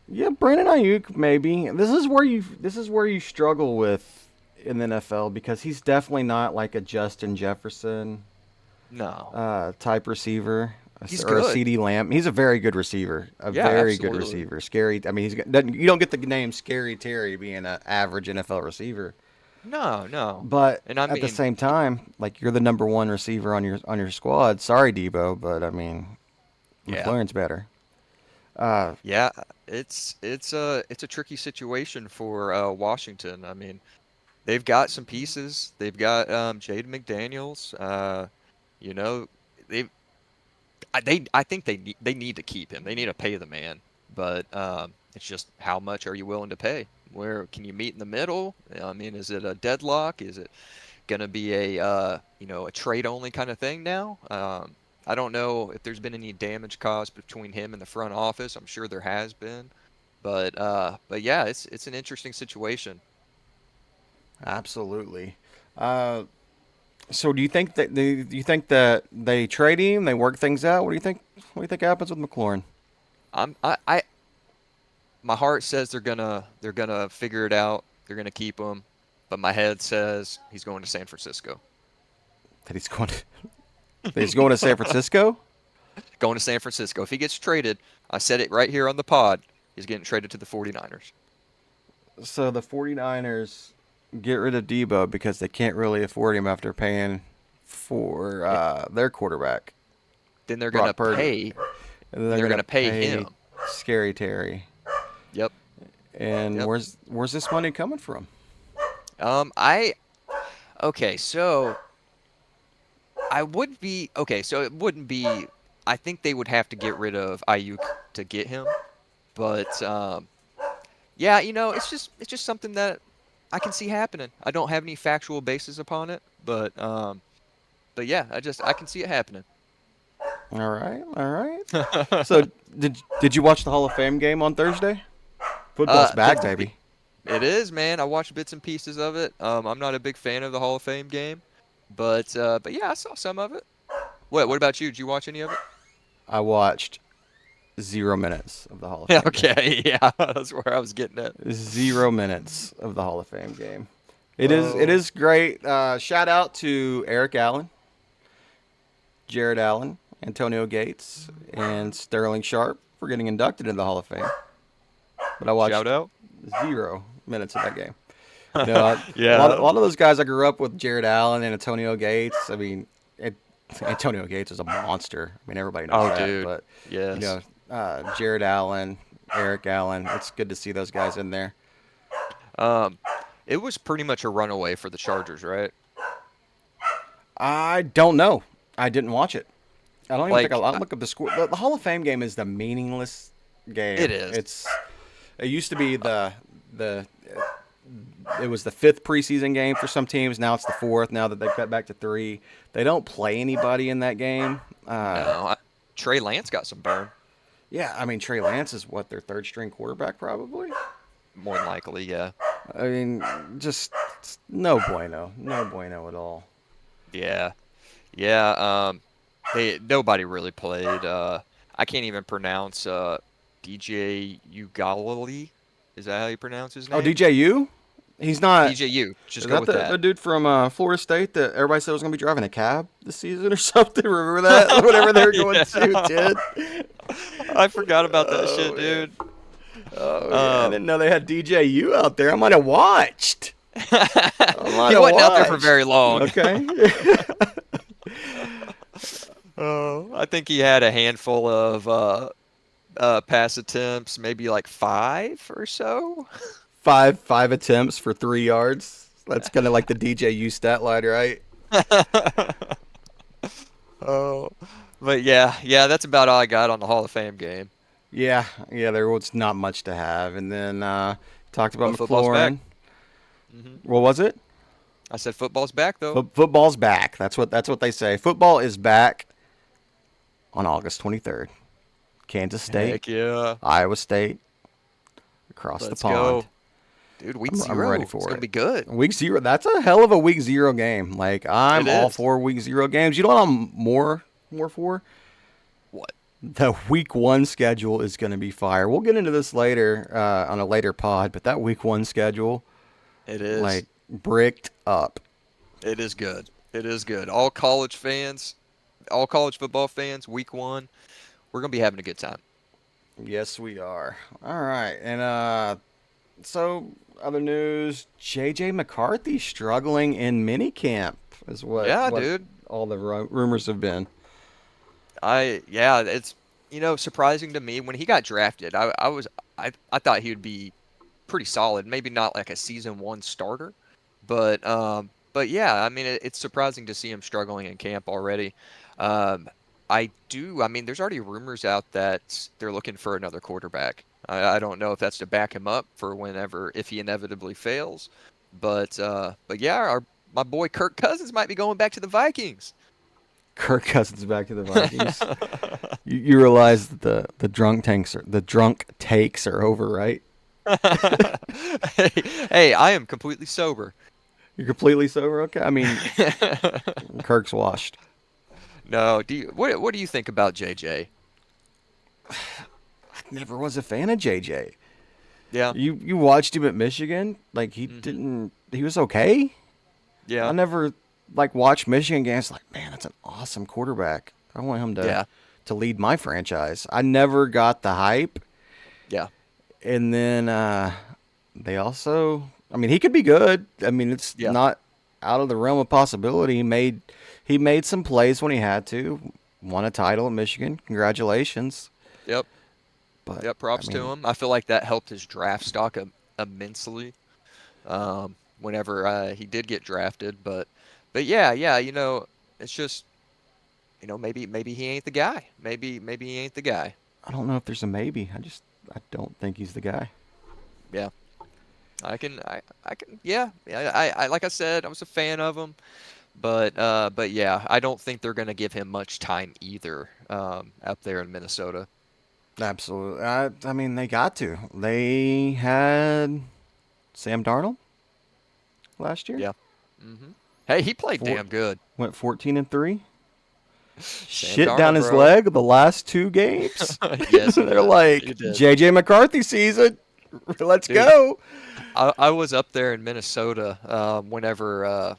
yeah, Brandon Ayuk maybe. This is where you struggle with in the NFL because he's definitely not like a Justin Jefferson No, type receiver he's or a good. CD Lamb. He's a very good receiver, a Yeah, very good absolutely. receiver. Scary. I mean, you don't get the name Scary Terry being an average NFL receiver, No, no. but And I at the mean, same time, like you're the number one receiver on your squad. Sorry, Debo, but I mean, yeah, McLaurin's better. Uh, yeah. It's a tricky situation for Washington. I mean, they've got some pieces. They've got Jade McDaniels. You know, they've I think they need to keep him. They need to pay the man, but it's just how much are you willing to pay? Where can you meet in the middle? I mean, is it a deadlock? Is it gonna be a a trade only kind of thing now? I don't know if there's been any damage caused between him and the front office. I'm sure there has been, but yeah, it's an interesting situation. Absolutely. Uh, so do you think that they trade him? They work things out. What do you think? What do you think happens with McLaurin? I my heart says they're gonna figure it out. They're gonna keep him, but my head says he's going to San Francisco. That he's going to San Francisco? Going to San Francisco. If he gets traded, I said it right here on the pod, he's getting traded to the 49ers. So the 49ers get rid of Debo because they can't really afford him after paying for Eh, their quarterback, Then they're gonna Brock Purdy. pay. And then they're They're going to gonna pay pay him. Scary Terry. Yep. And Yep. where's this money coming from? I okay. So I would be okay. So it wouldn't be. I think they would have to get rid of Ayuk to get him, but yeah, it's just something that I can see happening. I don't have any factual basis upon it, but yeah, I can see it happening. All right, all right. So did you watch the Hall of Fame game on Thursday? Football's back, Bits and baby. it is, man. I watched bits and pieces of it. I'm not a big fan of the Hall of Fame game, but yeah, I saw some of it. What about you? Did you watch any of it? I watched 0 minutes of the Hall of Yeah, Fame game. okay, yeah, that's where I was getting at. 0 minutes of the Hall of Fame game. It Oh, is great. Shout out to Eric Allen, Jared Allen, Antonio Gates, and Sterling Sharp for getting inducted into the Hall of Fame. But I shout watched out. 0 minutes of that game. You know, a Yeah. lot of those guys I grew up with, Jared Allen and Antonio Gates. I mean, Antonio Gates is a monster. I mean, everybody knows Oh, that. dude. But you Yes. know, Jared Allen, Eric Allen. It's good to see those guys in there. Um, it was pretty much a runaway for the Chargers, right? I don't know. I didn't watch it. I don't even think Like, I'll look up the score. The Hall of Fame game is the meaningless it game. is. It used to be the it was the fifth preseason game for some teams. Now it's the fourth. Now that they've cut back to three, they don't play anybody in that game. No, Trey Lance got some burn, Yeah, I mean Trey Lance is what their third string quarterback probably. more than likely. Yeah. I mean, just no bueno, no bueno at all. Yeah. Yeah. Nobody really played. I can't even pronounce DJ Ugalali. Is that how you pronounce his Oh, name? DJU, he's not. DJU. Just Is go that with the that. dude from Florida State that everybody said was going to be driving a cab this season or something? Remember that? Whatever they were going to, Yeah. did. I forgot about that shit, Oh man. dude. Oh yeah. I Um, didn't know they had DJU out there. I might have watched. I might he have wasn't out there for watched. very long. Okay. Oh, I think he had a handful of pass attempts, maybe like five or so. five attempts for 3 yards. That's kind of like the DJU stat line, right? Oh, but yeah, that's about all I got on the Hall of Fame game. Yeah, yeah. There was not much to have, and then talked about But football's back. McLaurin. hmm What was it? I said football's back though. Football's back. That's what they say. Football is back on August 23rd. Kansas State, Heck yeah, Iowa State, across the let's pond. go, dude. Week I'm ready zero, it's for gonna it. be good. Week 0. That's a hell of a week 0 game. Like I'm It all is. for week 0 games. You know what I'm more for? What? The week 1 schedule is going to be fire. We'll get into this later on a later pod, but that week 1 schedule, It is. like bricked up. It is good. It is good. All college fans, all college football fans, week one, we're gonna be having a good time. Yes, we are. All right, and so other news: J.J. McCarthy struggling in minicamp is Yeah, what dude. all the rumors have been. Yeah, it's surprising to me when he got drafted. I thought he would be pretty solid. Maybe not like a season one starter, but yeah, I mean it's surprising to see him struggling in camp already. Um, I do. I mean, there's already rumors out that they're looking for another quarterback. I don't know if that's to back him up for whenever if he inevitably fails, but yeah, our my boy Kirk Cousins might be going back to the Vikings. Kirk Cousins back to the Vikings. You realize that the drunk takes are over, right? Hey, hey, I am completely sober. You're completely sober. Okay, I mean, Kirk's washed. No, what do you think about JJ? Never was a fan of JJ. Yeah. You watched him at Michigan, like he Hmm. didn't. He was okay. I Yeah. never like watched Michigan games. Like, man, that's an awesome quarterback. I want him Yeah. to lead my franchise. I never got the hype, Yeah. and then they also. I mean, he could be good. I mean, it's Yeah. not out of the realm of possibility. He made some plays when he had to. Won a title at Michigan. Congratulations. Yep. But Yep. I Props to mean, him. I feel like that helped his draft stock immensely. Whenever he did get drafted, but yeah, yeah. It's just maybe he ain't the guy. Maybe he ain't the guy. I don't know if there's a maybe. I don't think he's the guy. Yeah. I can. Yeah. Yeah. I like I said, I was a fan of him. But yeah, I don't think they're gonna give him much time either. Up there in Minnesota. Absolutely. I mean, they got to. They had Sam Darnold last year. Yeah. Hmm. Hey, he played Four, damn good. went 14-3. Sam Shit down Darnold, his bro. leg the last two games. Yes, he They're did. like He did. JJ McCarthy season. Let's Dude, go. I was up there in Minnesota whenever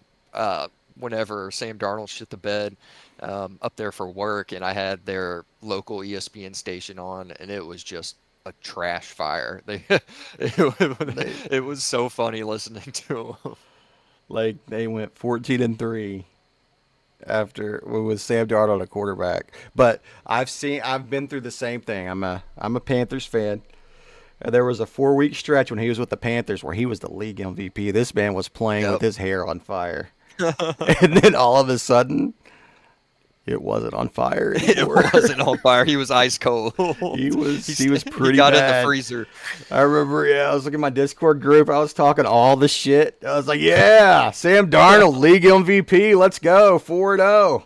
Sam Darnold shit the bed up there for work, and I had their local ESPN station on, and it was just a trash fire. They It was so funny listening to him. they went 14-3 after with Sam Darnold a quarterback. But I've been through the same thing. I'm a Panthers fan. There was a 4 week stretch when he was with the Panthers where he was the league MVP. This man was playing with Yep. his hair on fire. And then all of a sudden, it wasn't on fire It anymore. wasn't on fire. He was ice cold. he was He's, he was he pretty got in the bad. freezer. I remember, yeah, I was looking at my Discord group. I was talking all the shit. I was like, yeah, Sam Darnold, league MVP. Let's go, 4-0.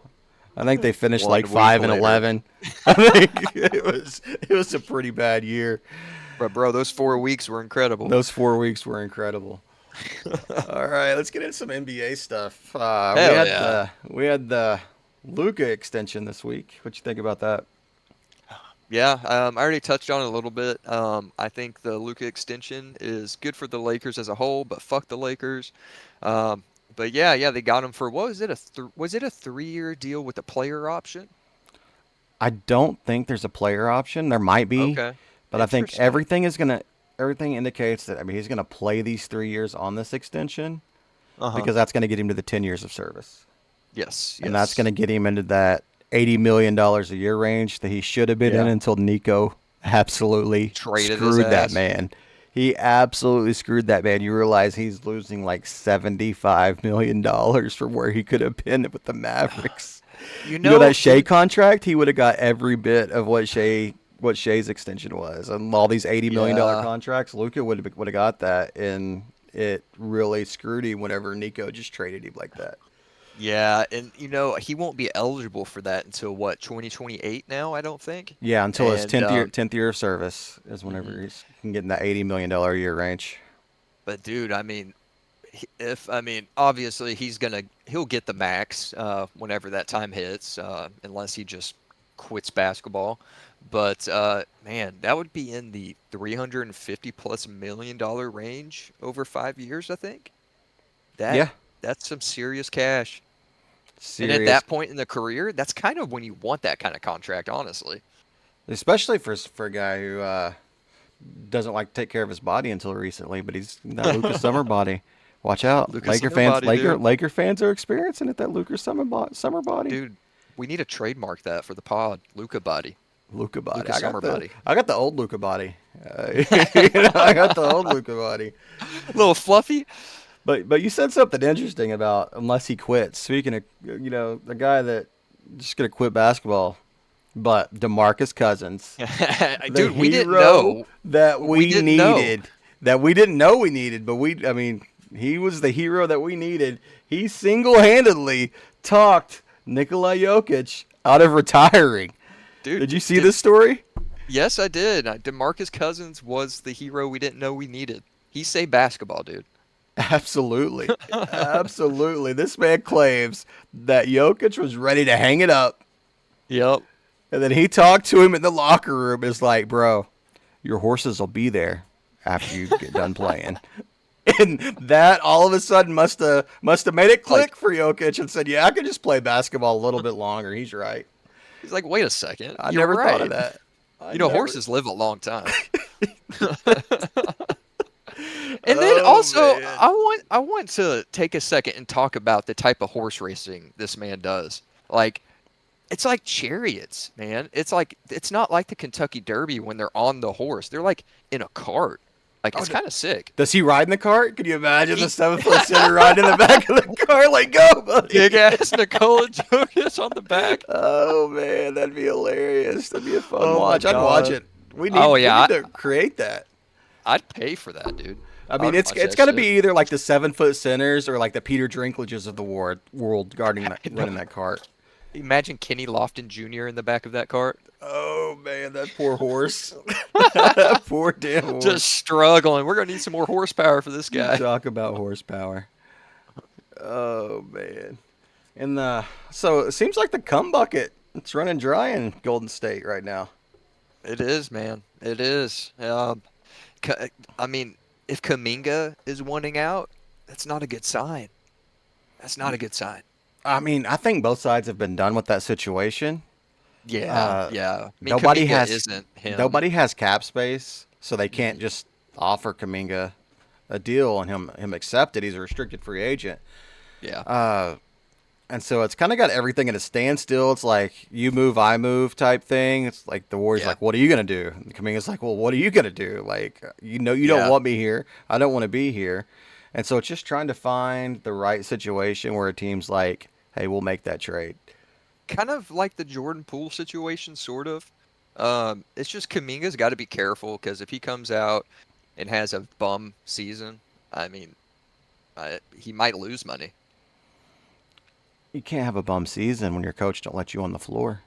I think they finished One like week 5 and later. 11. I think it was a pretty bad year. But bro, those 4 weeks were incredible. Those 4 weeks were incredible. All right, let's get into some NBA stuff. Hell yeah. We had the Luca extension this week. What you think about that? Yeah, I already touched on it a little bit. I think the Luka extension is good for the Lakers as a whole, but fuck the Lakers. Um, but yeah, yeah, they got him for what was it was it a 3-year deal with a player option? I don't think there's a player option. There might be, Okay, but I think interesting. everything indicates that. I mean, he's gonna play these 3 years on this extension Uh-huh. because that's gonna get him to the 10 years of service, Yes, and that's yes. gonna get him into that $80 million a year range that he should have been in Yeah. until Nico absolutely Traded his screwed that ass. man. He absolutely screwed that man. You realize he's losing like $75 million from where he could have been with the Mavericks. You You know know, that Shea dude, contract? He would have got every bit of what Shea's extension was, and all these $80 million yeah. contracts. Luca would have got that, and it really screwed him whenever Nico just traded him like that. Yeah, and he won't be eligible for that until what, 2028 now, I don't think. Yeah, until his And tenth year of service is whenever mhm. he can get in that $80 million a year range. But dude, I mean, if I mean, obviously he'll get the max whenever that time hits, unless he just quits basketball. But man, that would be in the 350 plus $1 million range over 5 years, I think. That Yeah, that's some serious cash. And at serious, that point in the career, that's kind of when you want that kind of contract, honestly. especially for a guy who doesn't like to take care of his body until recently, but he's that Lucas Summer body. Watch out, Lucas Summer body, dude. Laker fans are experiencing it. That Lucas Summer body. Dude, we need to trademark that for the pod. Luca body. Luca body. Luca Summer body. I got the old Luca body. I got the old Luca body. Little fluffy. But you said something interesting about unless he quits. Speaking of the guy that just gonna quit basketball. But DeMarcus Cousins, the Dude, we didn't hero know. that We we didn't know. needed, that we didn't know we needed, but I mean, he was the hero that we needed. He single-handedly talked Nikola Jokic out of retiring. Dude, Did you see this story? yes, I did. DeMarcus Cousins was the hero we didn't know we needed. He saved basketball, dude. Absolutely. Absolutely. This man claims that Jokic was ready to hang it up. Yep. And then he talked to him in the locker room. It's like, bro, your horses will be there after you get done playing. And that all of a sudden must have made it Like, click for Jokic and said, yeah, I could just play basketball a little bit longer. He's right. he's like, wait a second, I you're never thought of right. that. I You know, never. horses live a long time. And then Oh also, man. I want to take a second and talk about the type of horse racing this man does. Like, it's like chariots, man. It's not like the Kentucky Derby when they're on the horse. They're like in a cart. Like, Oh, it's kind of sick. does he ride in the cart? Can you imagine the He 7 foot center riding in the back of the car? Like, go, buddy. big ass Nikola Jokic on the back. Oh man, that'd be hilarious. That'd be a fun Oh my watch. I'd watch God. it. We Oh need we yeah, need to create that. I'd pay for that, dude. I I mean, would watch it's that got to shit. be either like the 7 foot centers or like the Peter Dinklages of the world guarding that, I know. running that cart. Imagine Kenny Lofton Jr. in the back of that cart, Oh man, that poor horse. That poor damn just horse. struggling. We're gonna need some more horsepower for this You guy. talk about horsepower. Oh man. And so it seems like the cum bucket it's running dry in Golden State right now. It is, man. It is. Ka- I mean, if Kaminga is wanting out, that's not a good sign. That's not a good sign. I mean, I think both sides have been done with that situation. Yeah, Uh, yeah. I mean, nobody Kaminga has isn't him. nobody has cap space, so they can't Mhm. just offer Kaminga a deal and him accept it. He's a restricted free agent. Yeah, Uh, and so it's kind of got everything at a standstill. It's like you move, I move type thing. It's like the Warriors yeah, like, what are you gonna do? And Kaminga's like, well, what are you gonna do? Like, you don't yeah. want me here. I don't want to be here. And so it's just trying to find the right situation where a team's like, hey, we'll make that trade. Kind of like the Jordan Poole situation, sort of. It's just Kaminga's got to be careful because if he comes out and has a bum season, I mean, he might lose money. You can't have a bum season when your coach don't let you on the floor.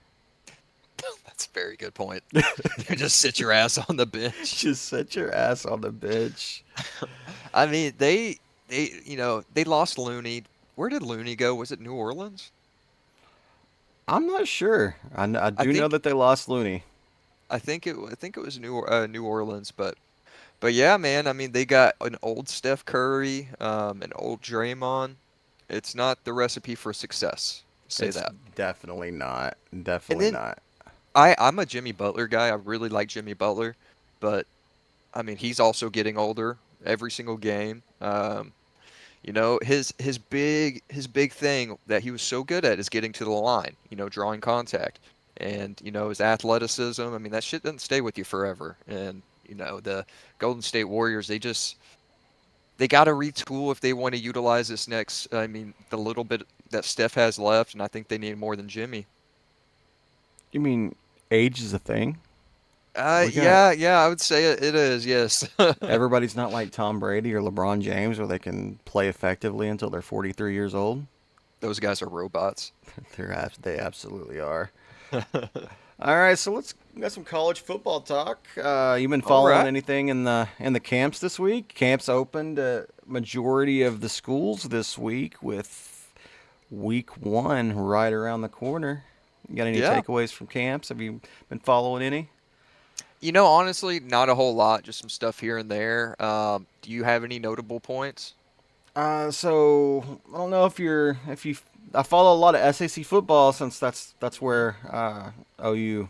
That's a very good point. You just sit your ass on the bench. Just sit your ass on the bench. I mean, they lost Looney. Where did Looney go? Was it New Orleans? I'm not sure. I I do know think that they lost Looney. I think it was New Orleans, but yeah, man. I mean, they got an old Steph Curry, an old Draymond. It's not the recipe for success. Say It's that. definitely not. And Definitely then not. I'm a Jimmy Butler guy. I really like Jimmy Butler, but I mean, he's also getting older every single game. His big thing that he was so good at is getting to the line, drawing contact. And, his athleticism, I mean, that shit doesn't stay with you forever. And, the Golden State Warriors, they got to retool if they want to utilize this next, I mean, the little bit that Steph has left, and I think they need more than Jimmy. You mean age is a thing? We got Yeah, I would say it is, yes. everybody's not like Tom Brady or LeBron James where they can play effectively until they're 43 years old. Those guys are robots. They absolutely are. All right, so we got some college football talk. You been All following right. anything in the camps this week? Camps opened a majority of the schools this week with week 1 right around the corner. You got any Yeah. takeaways from camps? Have you been following any? Honestly, not a whole lot, just some stuff here and there. Do you have any notable points? So I don't know if you. I follow a lot of SAC football since that's where OU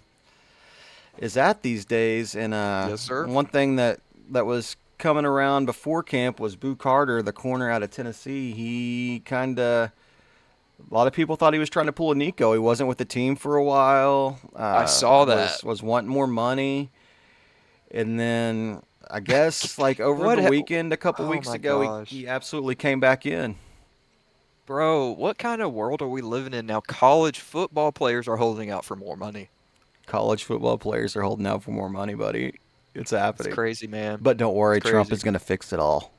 is at these days. And Yes, sir. one thing that was coming around before camp was Boo Carter, the corner out of Tennessee. He kind of a lot of people thought he was trying to pull a Nico. He wasn't with the team for a while. I saw that. Was wanting more money, and then I guess like over What? the weekend, a couple Oh weeks my ago, gosh. he absolutely came back in. Bro, what kind of world are we living in now? College football players are holding out for more money. College football players are holding out for more money, buddy. It's It's happening. crazy, man. But don't It's worry, Trump crazy. is going to fix it all.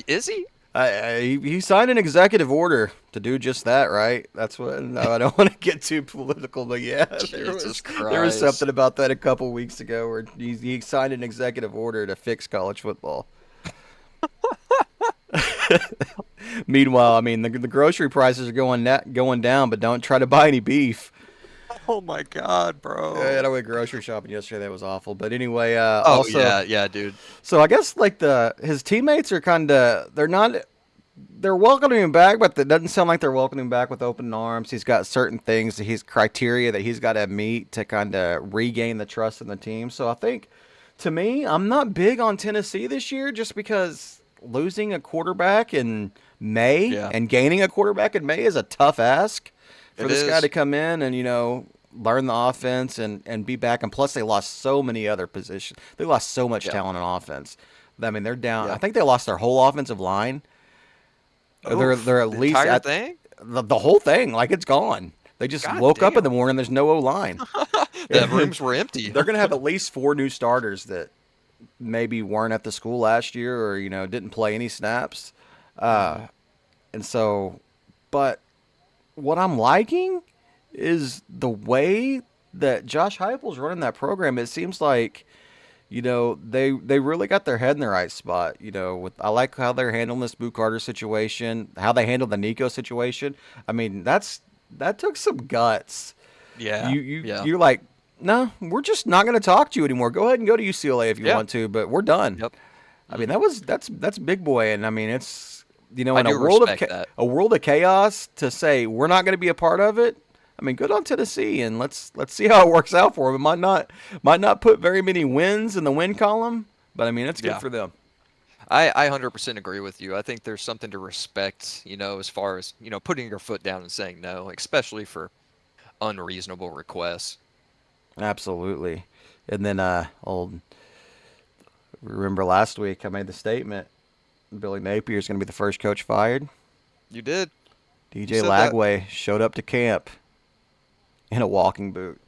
Is he? He signed an executive order to do just that, right? That's what. No, I don't want to get too political, but yeah, Jesus there was Christ. something about that a couple weeks ago where he signed an executive order to fix college football. Meanwhile, I mean the grocery prices are going down, but don't try to buy any beef. Oh my God, I bro. went grocery shopping yesterday. That was awful. But anyway, Oh also, yeah, yeah, dude. so I guess like his teammates are kind of they're welcoming him back, but it doesn't sound like they're welcoming him back with open arms. He's got certain things that he's criteria that he's got to meet to kind of regain the trust in the team. So I think, to me, I'm not big on Tennessee this year, just because losing a quarterback in May Yeah, and gaining a quarterback in May is a tough ask for it this guy to is. come in and learn the offense and be back. And plus, they lost so many other positions. They lost so much Yeah, talent on offense. I mean, they're down. I yeah. think they lost their whole offensive line. They're Oof, at the least entire at thing? the whole thing. Like it's gone. They just God woke up in the damn. morning. There's no O line. The They're rooms were empty. gonna have at least four new starters that maybe weren't at the school last year or didn't play any snaps. Hmm. And so, but what I'm liking is the way that Josh Heupel's running that program. It seems like they really got their head in the right spot. With I like how they're handling this Boo Carter situation, how they handled the Nico situation. I mean, that took some guts. Yeah, yeah, You're like, no, we're just not going to talk to you anymore. Go ahead and go to UCLA if you yeah. want to, but we're done. Yep. I mean, Hmm. that's big boy, and I mean, it's I in a do world of respect that. a world of chaos to say we're not going to be a part of it. I mean, good on Tennessee, and let's see how it works out for them. It might not put very many wins in the win column, but I mean, it's good Yeah. for them. I 100% agree with you. I think there's something to respect, as far as, putting your foot down and saying no, especially for unreasonable requests. Absolutely. And then, old remember last week I made the statement Billy Napier is going to be the first coach fired. You did. You DJ said that. Lagway showed up to camp in a walking boot.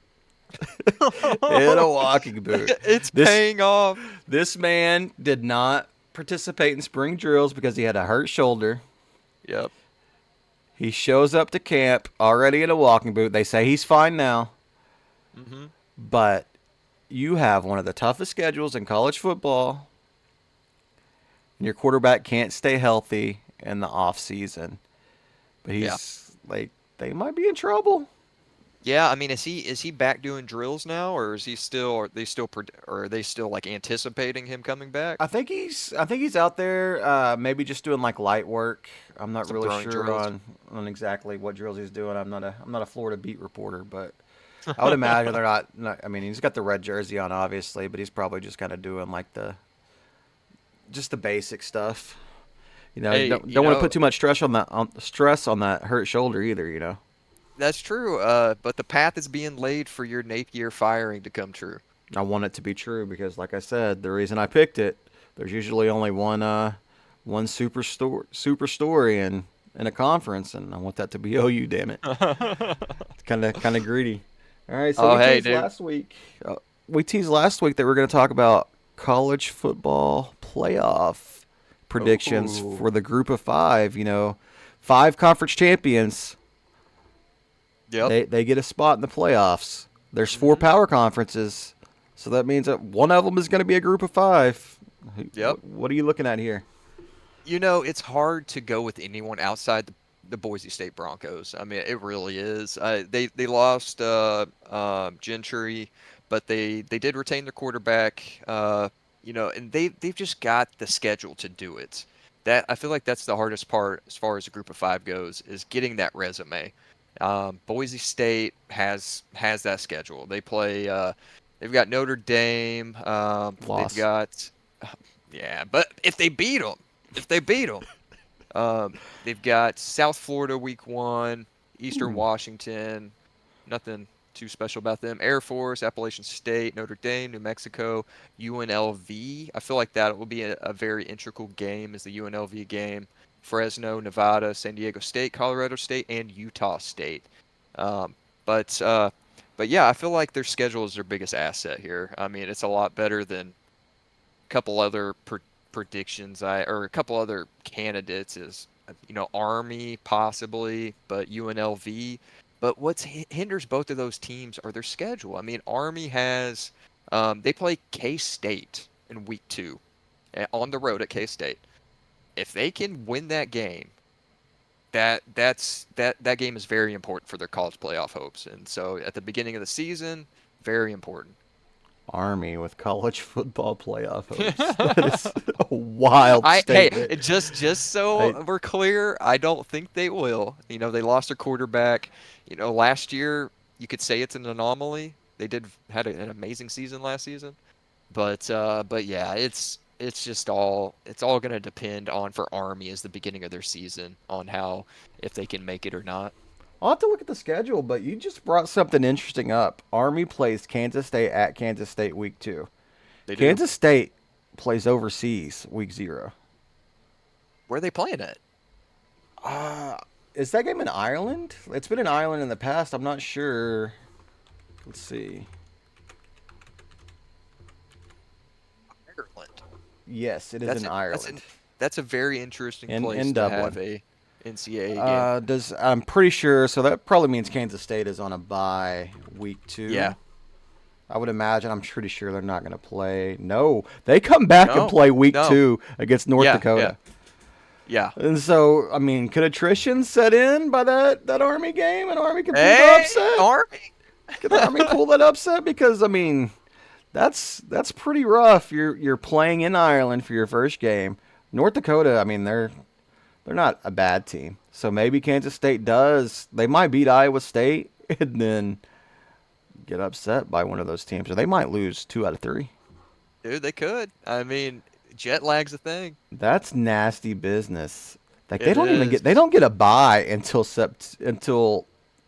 In a walking boot. It's This paying off. this man did not participate in spring drills because he had a hurt shoulder. Yep. He shows up to camp already in a walking boot. They say he's fine now, Hmm. but you have one of the toughest schedules in college football, and your quarterback can't stay healthy in the off season. But Yeah. he's like, they might be in trouble. Yeah, I mean, is he back doing drills now, or is he still, or are they still like anticipating him coming back? I think he's out there, maybe just doing like light work. I'm not Some really throwing sure drills. on exactly what drills he's doing. I'm not a Florida beat reporter, but I would imagine they're not. I mean, he's got the red jersey on, obviously, but he's probably just kind of doing like the basic stuff. Hey, Don't want to put too much stress on that hurt shoulder either. that's true. But the path is being laid for your Napier firing to come true. I want it to be true because, like I said, the reason I picked it, there's usually only one super story in a conference, and I want that to be OU. Damn it, it's kind of greedy. All right, so Oh, we hey, teased dude. last week. We teased last week that we're going to talk about college football playoff predictions Oh, for the group of five. Five conference champions. yep. They get a spot in the playoffs. There's four Hmm. power conferences, so that means that one of them is going to be a group of five. Yep. What are you looking at here? It's hard to go with anyone outside the Boise State Broncos. I mean, it really is. They lost Gentry, but they did retain their quarterback. And they've just got the schedule to do it. That I feel like that's the hardest part as far as a group of five goes, is getting that resume. Boise State has that schedule. They've got Notre Dame. They've Loss. got yeah, but if they beat them, they've got South Florida week 1, Eastern Ooh. Washington, nothing too special about them. Air Force, Appalachian State, Notre Dame, New Mexico, UNLV. I feel like that will be a very integral game, is the UNLV game. Fresno, Nevada, San Diego State, Colorado State, and Utah State. Um, but But yeah, I feel like their schedule is their biggest asset here. I mean, it's a lot better than a couple other predictions or a couple other candidates is Army possibly, but UNLV. But what hinders both of those teams are their schedule. I mean, Army has they play K-State in week 2 on the road at K-State. If they can win that game, that game is very important for their college playoff hopes. And so at the beginning of the season, very important. Army with college football playoff hopes. That is a wild Hey, statement. just I, so we're clear, I don't think they will. They lost their quarterback. Last year you could say it's an anomaly. They had an amazing season last season, but yeah, it's all gonna depend on for Army as the beginning of their season on how if they can make it or not. I'll have to look at the schedule, but you just brought something interesting up. Army plays Kansas State at Kansas State week 2. They do. Kansas State plays overseas week 0. Where are they playing at? Uh, is that game in Ireland? It's been in Ireland in the past. I'm not sure. Let's see. Ireland. Yes, it is That's in a, that's Ireland. an that's a very interesting In place to have Dublin. a NCAA game. Does I'm pretty sure. So that probably means Kansas State is on a bye week Yeah. 2. I would imagine. I'm pretty sure they're not going to play. No, they come back and No. play week No. 2 against North Yeah. Yeah. Dakota. Yeah. And so, I mean, could attrition set in by that Army game, and Army can pull the Hey, upset? Army. Can the Army pull that upset? Because I mean, that's pretty rough. You're playing in Ireland for your first game. North Dakota, I mean, they're not a bad team. So maybe Kansas State does. They might beat Iowa State and then get upset by one of those teams, or they might lose 2 out of 3. Dude, they could. I mean, jet lag's a thing. That's nasty business. Like It is. they don't get a bye until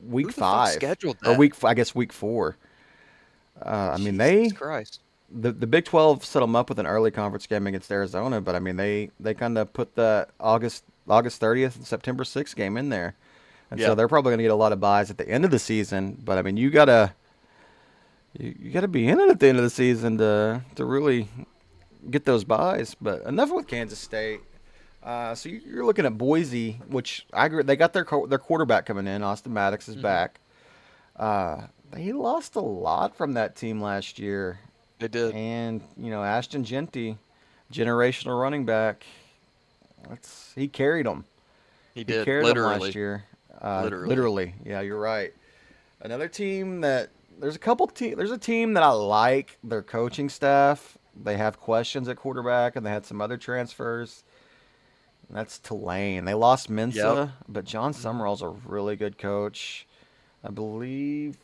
week Who the fuck 5 scheduled or that? I guess week 4. I mean Jesus Christ. the Big 12 set them up with an early conference game against Arizona, but I mean they kind of put the August 30th and September 6th game in there, and so Yeah. they're probably going to get a lot of buys at the end of the season. But I mean you gotta be in it at the end of the season to really get those buys. But enough with Kansas State. So you're looking at Boise, which I agree. They got their quarterback coming in. Austin Maddox is Hmm. back. He lost a lot from that team last year, They did. and Ashton Genty, generational running back. He carried them. He He did. carried them last Literally. year. Literally. Literally, yeah, you're right. Another team that there's a team that I like their coaching staff. They have questions at quarterback, and they had some other transfers. And that's Tulane. They lost Yep. Mensa, but John Hmm. Summerall's a really good coach. I believe.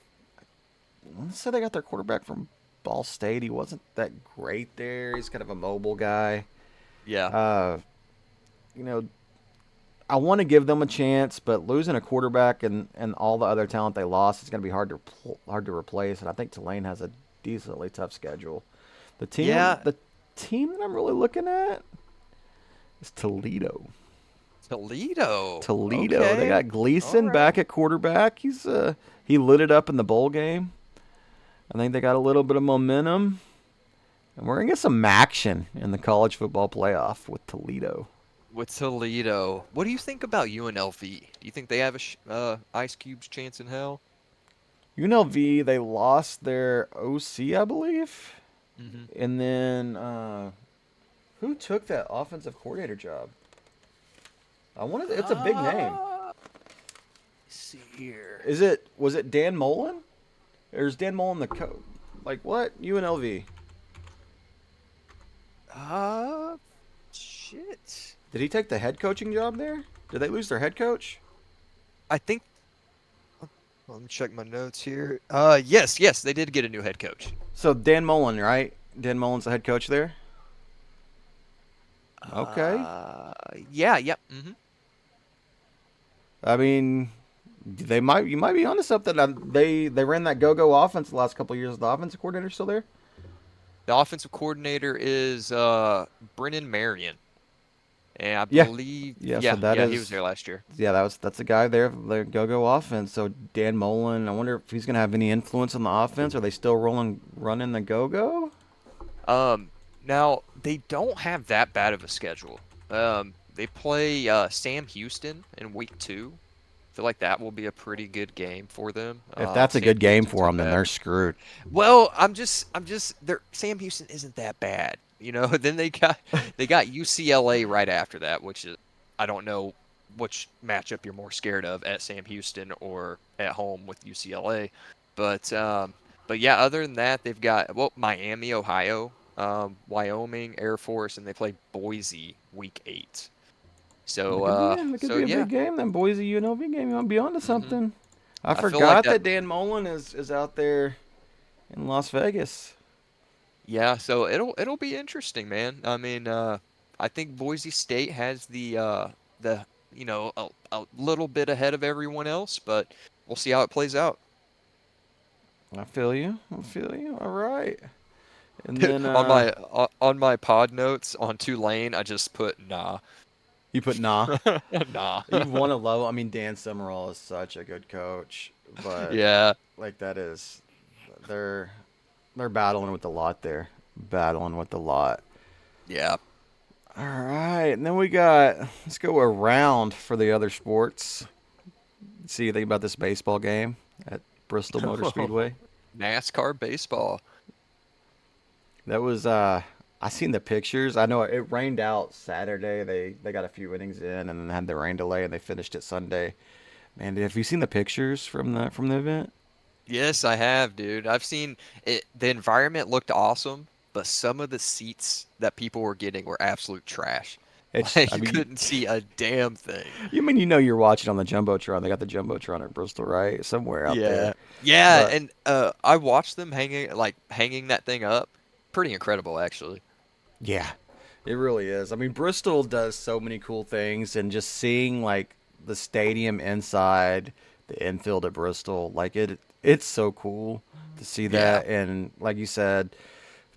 Let's say they got their quarterback from Ball State. He wasn't that great there. He's kind of a mobile guy. Yeah. Uh, you know, I want to give them a chance, but losing a quarterback and all the other talent they lost is going to be hard to replace. And I think Tulane has a decently tough schedule. Yeah. The team that I'm really looking at is Toledo. Toledo. Toledo. They Okay. got All Gleason right. back at quarterback. He lit it up in the bowl game. I think they got a little bit of momentum, and we're gonna get some action in the college football playoff with Toledo. With Toledo. What do you think about UNLV? Do you think they have a Ice Cube's chance in hell? UNLV, they lost their OC, I believe, Mm-hmm. and then who took that offensive coordinator job? It's a big name. See here. Was it Dan Mullen? Or is Dan Mullen the coach? Like what? UNLV. Uh, shit. Did he take the head coaching job there? Did they lose their head coach? I think. Let me check my notes here. Yes, they did get a new head coach. So Dan Mullen, right? Dan Mullen's the head coach there. Okay. Yeah, yep. Mm-hmm. I mean, you might be onto something. They ran that go-go offense the last couple of years. The offensive coordinator still there? The offensive coordinator is Brennan Marion. And I Yeah, believe, yeah. So yeah, that yeah, he was is there last year. yeah, that's a guy there, the go-go offense. So Dan Mullen, I wonder if he's gonna have any influence on the offense. Are they still running the go-go? Um, Now they don't have that bad of a schedule. They play Sam Houston in week 2. I feel like that will be a pretty good game for them. If that's a Sam good game Houston's for not them, then bad. they're screwed. Well, they're Sam Houston isn't that bad, you know. Then they got UCLA right after that, which is I don't know which matchup you're more scared of at Sam Houston or at home with UCLA, but yeah, other than that, they've got Miami, Ohio, Wyoming, Air Force, and they play Boise week 8. That So could be it. That could so be a yeah, big game. Then Boise UNLV game. You might be onto hmm something. I I feel like forgot that. that Dan Mullen is out there in Las Vegas. Yeah, so it'll be interesting, man. I mean, I think Boise State has the a little bit ahead of everyone else, but we'll see how it plays out. I feel you. I feel you. All right. And then On my pod notes on Tulane, I just put nah. you put nah. Nah. You want to love. I mean, Dan Summerall is such a good coach, but Yeah. like that is they're they're battling with a lot there. Battling with a lot. Yeah. All right, and then we got let's go around for the other sports. See you think about this baseball game at Bristol Motor Speedway. NASCAR baseball. That was I seen the pictures. I know it rained out Saturday. They got a few innings in and then had the rain delay and they finished it Sunday. Man, have you seen the pictures from the event? Yes, I have, dude. I've seen it. The environment looked awesome, but some of the seats that people were getting were absolute trash. It's Like I you mean couldn't see a damn thing. you mean you're watching on the jumbotron. They got the jumbotron at Bristol, right? Somewhere out Yeah. there. Yeah, But and I watched them hanging that thing up. Pretty incredible, actually. yeah, it really is. I mean, Bristol does so many cool things, and just seeing like the stadium inside the infield at Bristol, like it's so cool to see Yeah. that. And like you said,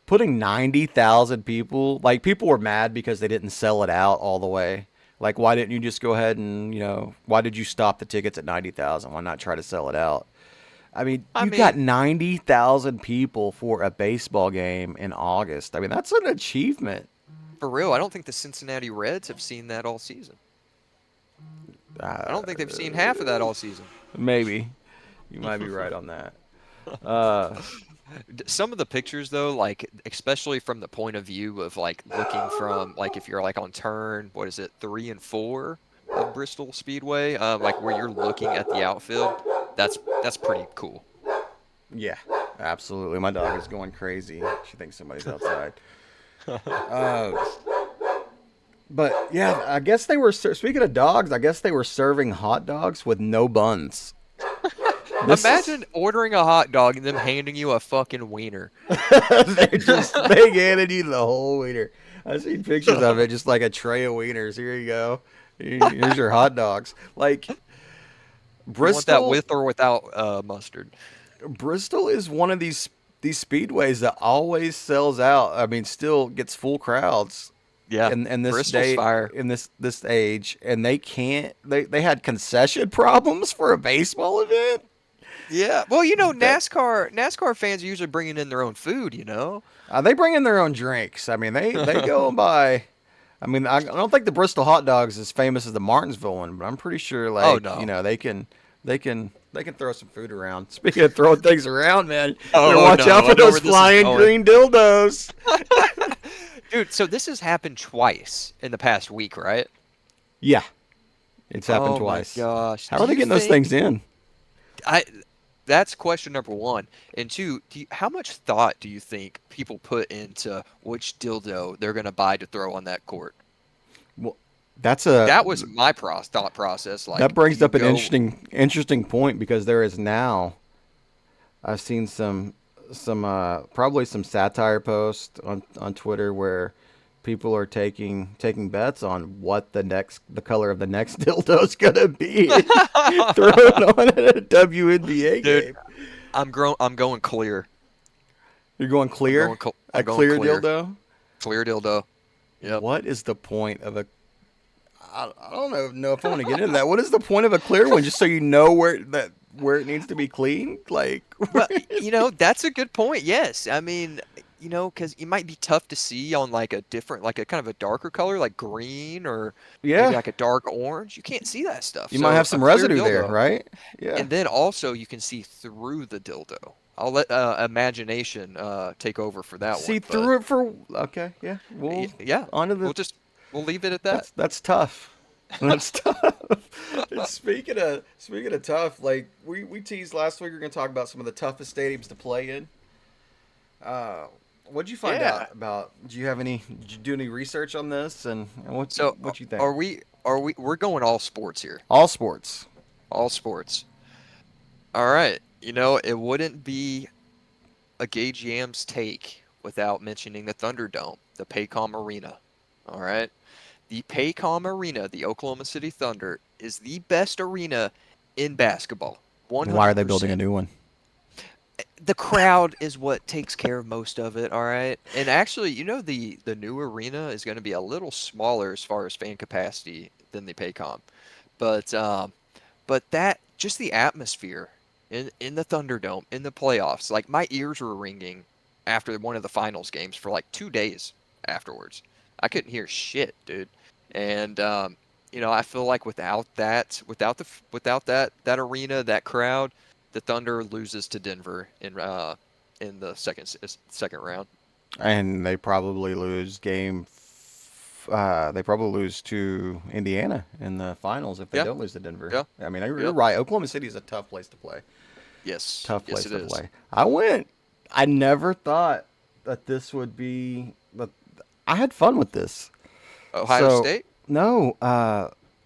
putting 90,000 people, like people were mad because they didn't sell it out all the way. Like, why didn't you just go ahead and, why did you stop the tickets at 90,000? Why not try to sell it out? I mean, I you got mean, 90,000 people for a baseball game in August. I mean, that's an achievement. for real, I don't think the Cincinnati Reds have seen that all season. I Uh, don't think they've seen half of that all season. maybe. You might be right on that. Uh, Some of the pictures though, like especially from the point of view of like looking from like if you're like on turn, what is it, 3 and 4 of Bristol Speedway, like where you're looking at the outfield, that's pretty cool. yeah, absolutely. My dog is going crazy. She thinks somebody's outside. Uh, but yeah, I guess they were, speaking of dogs, I guess they were serving hot dogs with no buns. This is, Imagine ordering a hot dog and them handing you a fucking wiener. they handed you the whole wiener. I seen pictures of it, just like a tray of wieners. Here you go. Here's your hot dogs. Like You want that Bristol, with or without mustard? Bristol is one of these speedways that always sells out. I mean, still gets full crowds Yeah, in this Bristol's day fire. in this age, and they can't. They had concession problems for a baseball event. Yeah, well, you know, That NASCAR fans are usually bringing in their own food, you know. they bring in their own drinks. I mean, they go and buy. I mean, I don't think the Bristol hot dogs is as famous as the Martinsville one, but I'm pretty sure, Oh like, no. they can throw some food around. Speaking of throwing things around, man, you better Oh watch out no, for I know those where this is flying going. green dildos. Dude, so this has happened twice in the past week, right? Yeah, it's happened Oh my twice. gosh. How Do are they you getting those think things in? I that's question number one. And two, how much thought do you think people put into which dildo they're gonna buy to throw on that court? Well, that's a That was my thought process. that Like, do brings you up an go interesting point because there is now I've seen some probably some satire posts on Twitter where people are taking bets on what the color of the next dildo is gonna be thrown on at a WNBA Dude, game. I'm going clear. You're going I'm clear, going cl- a I'm going clear clear. dildo. Clear dildo. Yep. What is the point of I don't know if I want to get into that. What is the point of a clear one? Just so you know where it needs to be clean? Like, Well, that's a good point. Yes. I mean, because it might be tough to see on like a different, like a kind of a darker color, like green or maybe yeah, like a dark orange. You can't see that stuff. you might So have a some clear residue there, dildo. right? Yeah. And then also you can see through the dildo. I'll let imagination take over for that See one. But through it for okay, yeah. yeah, On to the we'll leave it at that. that's tough. That's tough. And speaking of tough, like we teased last week, we're gonna talk about some of the toughest stadiums to play in. Uh, what'd you find Yeah. out about? Do you have any? Did you do any research on this? And So what you think? we're going all sports here. All sports. All sports. All right. It wouldn't be a Gage Yams take without mentioning the Thunderdome, the Paycom Arena. All right. The Paycom Arena, the Oklahoma City Thunder, is the best arena in basketball. Why are they building a 100%. new one? The crowd is what takes care of most of it, all right? And actually, the new arena is going to be a little smaller as far as fan capacity than the Paycom. But that just the atmosphere in the Thunderdome in the playoffs, like my ears were ringing after one of the finals games for like 2 days afterwards. I couldn't hear shit, dude. And I feel like without that arena, that crowd, the Thunder loses to Denver in the second round. And they probably lose they probably lose to Indiana in the finals if they Yeah, don't lose to Denver. yeah, I mean, you're yep. right. Oklahoma City is a tough place to play. Yes, Tough yes, place it to is. play. I went. I never thought that this would be. But I had fun with this. Ohio So State. no,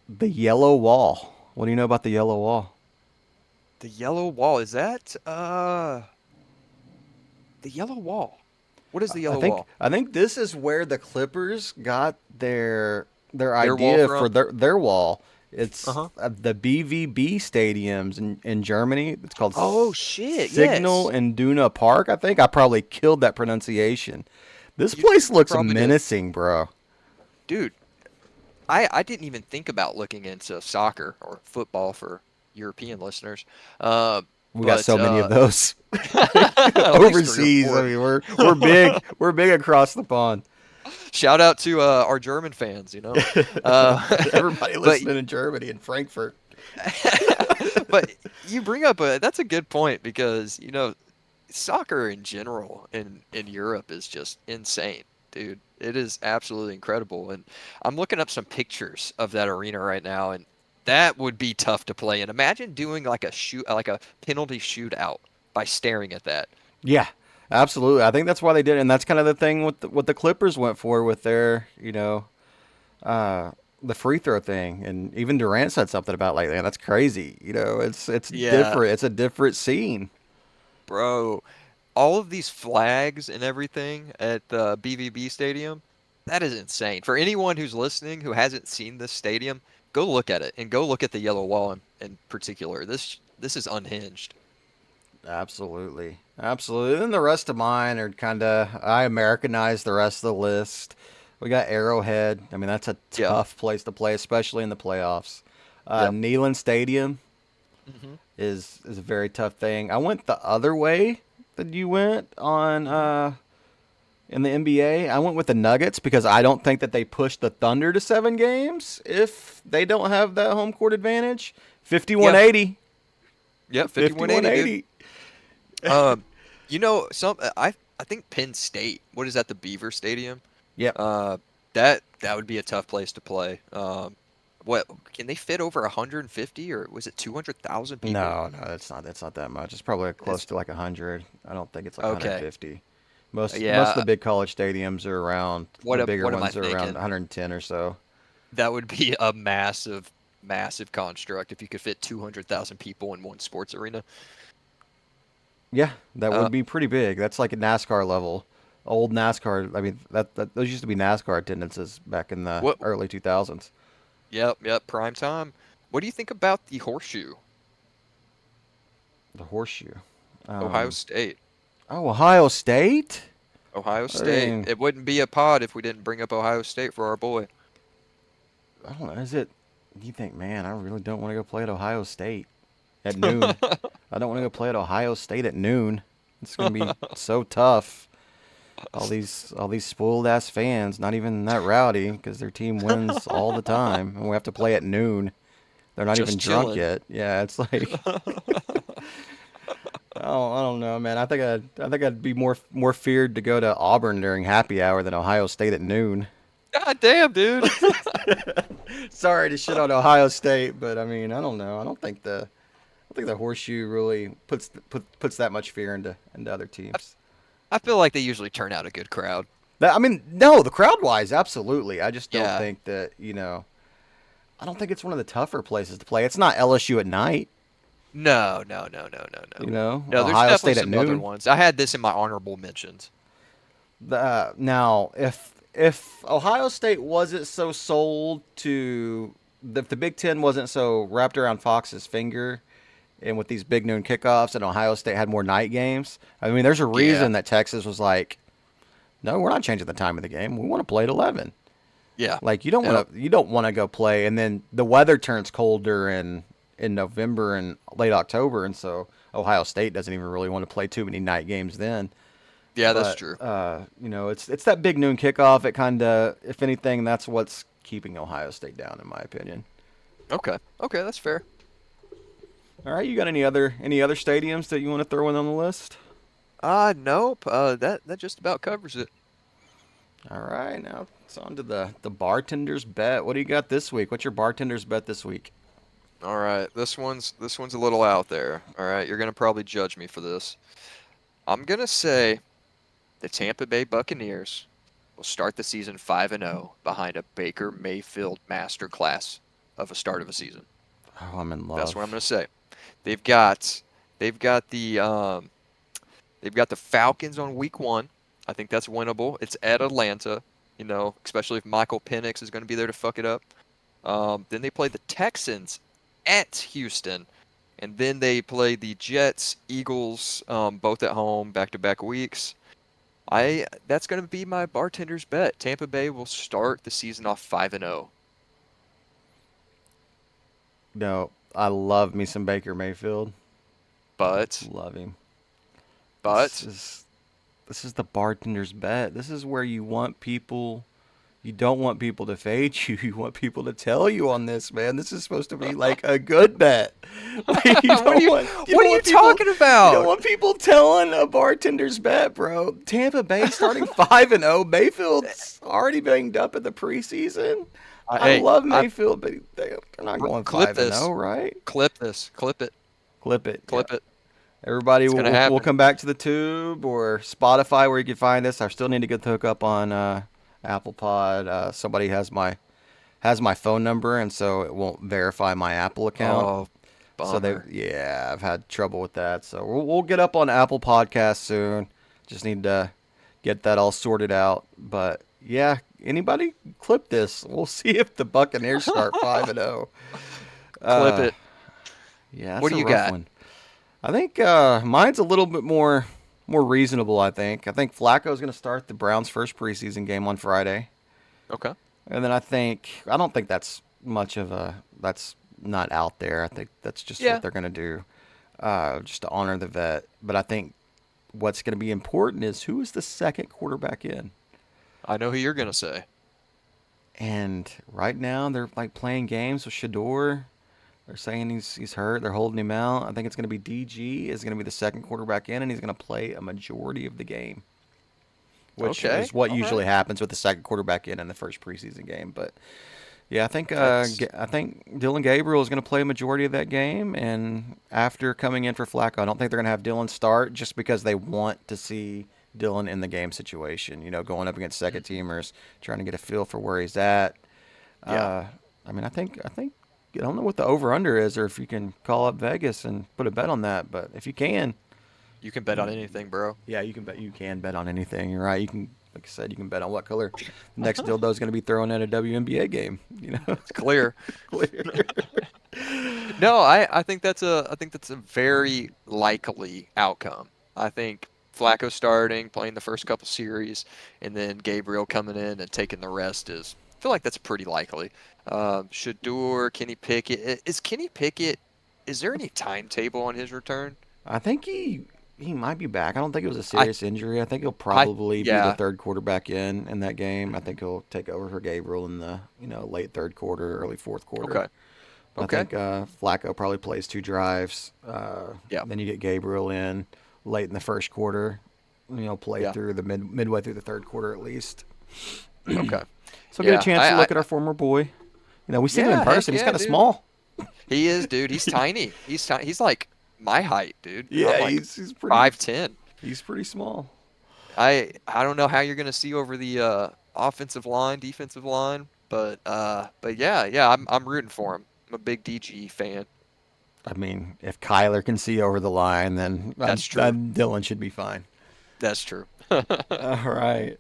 the yellow wall. What do you know about the yellow wall? The yellow wall, is that the yellow wall? What is the yellow wall? I think this is where the Clippers got their Their wall idea for from? their wall. It's Uh-huh. the BVB stadiums in Germany. It's called Oh shit, Signal yes. Iduna Park. I think I probably killed that pronunciation. This You place you looks probably did. menacing, bro. Dude, I didn't even think about looking into soccer or football for European listeners. Uh, We got but so many of those at least three or overseas. I four. mean, we're big. We're big across the pond. Shout out to our German fans. Uh, Everybody but listening in Germany and Frankfurt. but you bring up that's a good point because soccer in general in Europe is just insane, dude. It is absolutely incredible. And I'm looking up some pictures of that arena right now, and that would be tough to play. And imagine doing like a penalty shootout by staring at that. Yeah, absolutely. I think that's why they did it, and that's kind of the thing with what the Clippers went for with their, uh, the free throw thing. And even Durant said something about like, man, that's crazy. It's Yeah, different. It's a different scene. bro. All of these flags and everything at the BVB Stadium, that is insane. For anyone who's listening who hasn't seen this stadium, go look at it and go look at the yellow wall in particular. This is unhinged. Absolutely, absolutely. And then the rest of mine are kind of I Americanized the rest of the list. We got Arrowhead. I mean, that's a Yeah. tough place to play, especially in the playoffs. Yep. Neyland Stadium Hmm. is a very tough thing. I went the other way that you went on in the NBA. I went with the Nuggets because I don't think that they push the Thunder to 7 games if they don't have that home court advantage. Yeah. 51-80. Yep. 5180, dude. 51-80. Um, I think Penn State. What is that? The Beaver Stadium. Yep. Uh, that would be a tough place to play. What can they fit over 150 or was it 200,000 people? No, no, that's not that much. It's probably close It's to like 100. I don't think it's like okay. 150. Most of the Yeah. big college stadiums are around the bigger What am I ones are around thinking? 110 or so. That would be a massive construct if you could fit 200,000 people in one sports arena. Yeah, that Uh, would be pretty big. That's like a NASCAR level. Old NASCAR. I mean, that those used to be NASCAR attendances back in the what? early 2000s. Yep. Prime time. What do you think about the horseshoe? The horseshoe. Ohio Um, State. oh, Ohio State. Ohio I State. mean, It wouldn't be a pod if we didn't bring up Ohio State for our boy. I don't know. Is it? You think, man, I really don't want to go play at Ohio State at noon. I don't want to go play at Ohio State at noon. It's gonna be so tough. All these spoiled ass fans, not even that rowdy because their team wins all the time, and we have to play at noon. They're not even Just drunk chilling. yet. Yeah, it's like I don't know, man. I think I'd be more feared to go to Auburn during happy hour than Ohio State at noon. God damn, dude. Sorry to shit on Ohio State, but I mean, I don't know. I don't think the horseshoe really puts that much fear into other teams. I feel like they usually turn out a good crowd. I mean, no, the crowd wise, absolutely. I just don't Yeah. think that I don't think it's one of the tougher places to play. It's not LSU at night, No, no, no, no, no, no. No, there's Ohio definitely State at some other noon. ones. I had this in my honorable mentions. Now, if Ohio State wasn't so sold to, if the Big Ten wasn't so wrapped around Fox's finger, and with these big noon kickoffs, and Ohio State had more night games, I mean, there's a Yeah. reason that Texas was like, no, we're not changing the time of the game. We want to play at 11. Yeah. Like Yep. you don't want to go play, and then the weather turns colder in November and late October, and so Ohio State doesn't even really want to play too many night games then. Yeah, that's But true. it's that big noon kickoff. It kind of, if anything, that's what's keeping Ohio State down, in my opinion. Okay. Okay, that's fair. All right, you got any other stadiums that you want to throw in on the list? Nope. That just about covers it. All right, now it's on to the bartender's bet. What do you got this week? What's your bartender's bet this week? All right. This one's a little out there. All right, you're gonna probably judge me for this. I'm gonna say the Tampa Bay Buccaneers will start the season 5-0 behind a Baker Mayfield masterclass of a start of a season. Oh, I'm in That's what I'm love. gonna say. They've got they've got they've got the Falcons on week one. I think that's winnable. It's at Atlanta, especially if Michael Penix is going to be there to fuck it up. Then they play the Texans at Houston, and then they play the Jets, Eagles, both at home, back-to-back weeks. I That's going to be my bartender's bet. Tampa Bay will start the season off 5-0. No, I love me some Baker Mayfield. But Love him. This but is this is the bartender's bet. This is where you want people. You don't want people to fade you. You want people to tell you on this, man. This is supposed to be like a good bet. Like, you what are don't you want you what don't are you want people talking you don't about? want people telling a bartender's bet, bro. Tampa Bay starting 5-0. Mayfield's already banged up in the preseason. I Hey, love I Mayfield, but they're not going clip 5-0, this. right? Clip this. Clip it. Clip it. Yeah. Clip it. Everybody It's will gonna will happen. come back to the tube or Spotify where you can find this. I still need to get the hook up on Apple Pod. Somebody has my phone number, and so it won't verify my Apple account. Oh, So bummer. yeah, I've had trouble with that. So we'll get up on Apple Podcasts soon. Just need to get that all sorted out. But yeah, anybody clip this. We'll see if the Buccaneers start 5-0. Clip Uh, it. yeah, What that's do a you rough got? one. I think mine's a little bit more reasonable. I think Flacco's going to start the Browns' first preseason game on Friday, Okay. and then I don't think that's not out there. I think that's just what Yeah, they're going to do, just to honor the vet. But I think what's going to be important is who is the second quarterback in. I know who you're gonna say. And right now they're like playing games with Shador. They're saying he's hurt. They're holding him out. I think it's going to be DG is going to be the second quarterback in, and he's going to play a majority of the game, which Okay. is what All usually right. happens with the second quarterback in the first preseason game. But yeah, That's I think Dylan Gabriel is going to play a majority of that game, and after coming in for Flacco, I don't think they're going to have Dylan start just because they want to see Dylan in the game situation. Going up against second mhm. teamers, trying to get a feel for where he's at. Yeah. Uh, I mean, I think I don't know what the over under is, or if you can call up Vegas and put a bet on that. But if you can, You can bet on anything, bro. yeah, you can bet on anything. You're right. You can, like I said, you can bet on what color the next dildo is going to be thrown at a WNBA game. It's clear. Clear. No, I think that's a very likely outcome. I think Flacco starting, playing the first couple series, and then Gabriel coming in and taking the rest is feel like that's pretty likely. Shador, Kenny Pickett. Is Kenny Pickett? Is there any timetable on his return? I think he might be back. I don't think it was a I serious injury. I think he'll I probably be the yeah. third quarterback in that game. I think he'll take over for Gabriel in the late third quarter, early fourth quarter. Okay. But I Okay. think Flacco probably plays two drives. Yeah. Then you get Gabriel in late in the first quarter. Play Yeah. through the midway through the third quarter at least. Okay. So get a Yeah. chance to look at our former boy. We seen him in Yeah. Heck person. He's yeah, kind of dude. small. He is, dude. He's tiny. He's tiny. He's like my height, dude. I'm Yeah, like he's pretty 5'10". he's pretty small. I don't know how you're gonna see over the offensive line, defensive line, but yeah, I'm rooting for him. I'm a big DG fan. I mean, if Kyler can see over the line, then That's true. Dylan should be fine. That's true. All right.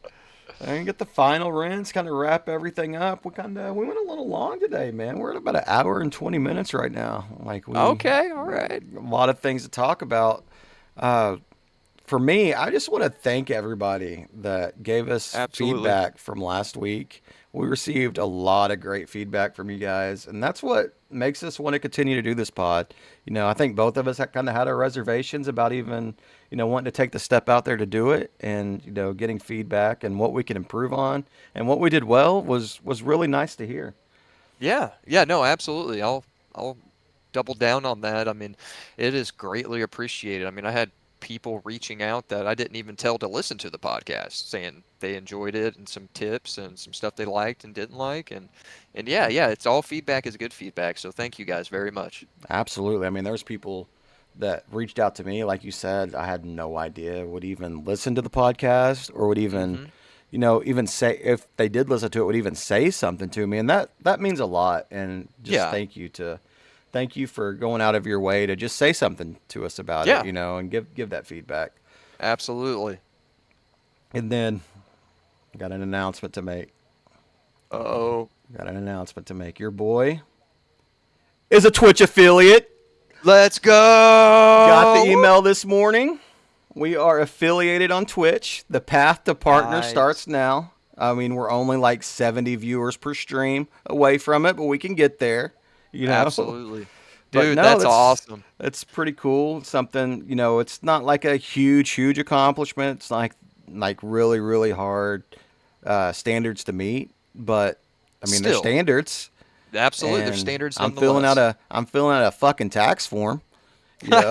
And get the final rinse, kind of wrap everything up. We went a little long today, man. We're at about an hour and 20 minutes right now. Like Okay, all right. a lot of things to talk about. Uh, for me, I just want to thank everybody that gave us Absolutely. feedback from last week. We received a lot of great feedback from you guys, and that's what makes us want to continue to do this pod. I think both of us kind of had our reservations about even, wanting to take the step out there to do it, and getting feedback and what we can improve on, and what we did well was really nice to hear. Yeah, yeah, no, absolutely. I'll double down on that. I mean, it is greatly appreciated. I mean, I had people reaching out that I didn't even tell to listen to the podcast, saying they enjoyed it and some tips and some stuff they liked and didn't like, and yeah, it's all feedback is good feedback. So thank you guys very much. Absolutely. I mean, there's people that reached out to me, like you said, I had no idea would even listen to the podcast or would even, Hmm. even say if they did listen to it, would even say something to me, and that means a lot. And just Yeah, thank you for going out of your way to just say something to us about it, yeah, and give that feedback. absolutely. And then got an announcement to make. Uh-oh. Got an announcement to make. Your boy is a Twitch affiliate. Let's Got the go. email this morning. We are affiliated on Twitch. The path to partner starts Nice. now. I mean, we're only like 70 viewers per stream away from it, but we can get there, you know. Absolutely. But Dude, no, that's that's awesome. that's pretty cool. Something, it's not like a huge accomplishment. It's like really really hard standards to meet, but I mean, they're Still, standards, absolutely. There's and standards I'm filling out nonetheless. a fucking tax form. You know,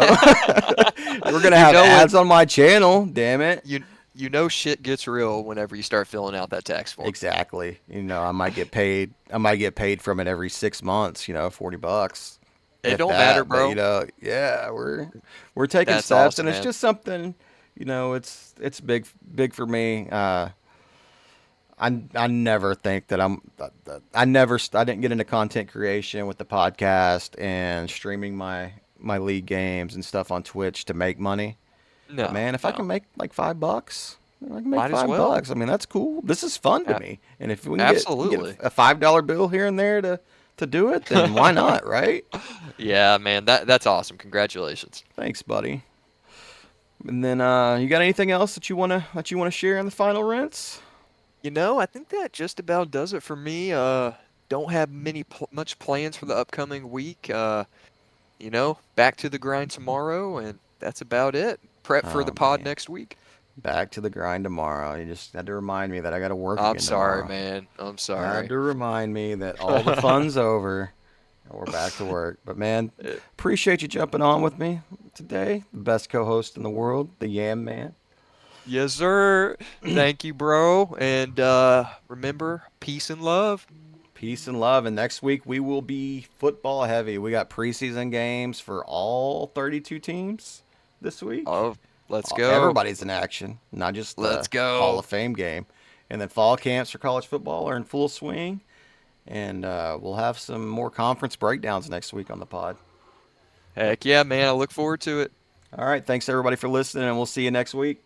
we're gonna You have know it. ads on my channel. Damn it! You know shit gets real whenever you start filling out that tax form. Exactly. I might get paid. I might get paid from it every 6 months. $40, It if don't matter, that. But bro. yeah, we're taking That's steps, awesome, and it's man. just something. It's big for me. I never think that I didn't get into content creation with the podcast and streaming my league games and stuff on Twitch to make money. But No, man, if I can no. make like $5, I can make Might as five well. bucks. I mean, that's cool. This is fun to A- me. And if we can get absolutely. a $5 bill here and there to do it, then why not, right? Yeah, man. That's awesome. Congratulations. Thanks, buddy. And then you got anything else that you wanna share in the final rinse? I think that just about does it for me. Don't have much plans for the upcoming week. Back to the grind tomorrow, and that's about it. Prep for the Oh pod man, next week. back to the grind tomorrow. You just had to remind me that I got to work I'm again sorry, tomorrow. man. I'm Had sorry. to remind me that all the fun's over and we're back to work. But man, Uh, appreciate you jumping on with me today. The best co-host in the world, the Yam Man. Yes, sir. Thank you, bro. And remember, peace and love. Peace and love. And next week we will be football heavy. We got preseason games for all 32 teams this week. Oh, let's go. Everybody's in action, not just Let's the Hall go. of Fame game. And then fall camps for college football are in full swing. And we'll have some more conference breakdowns next week on the pod. Heck yeah, man. I look forward to it. All right. Thanks, everybody, for listening, and we'll see you next week.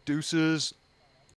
Deuces.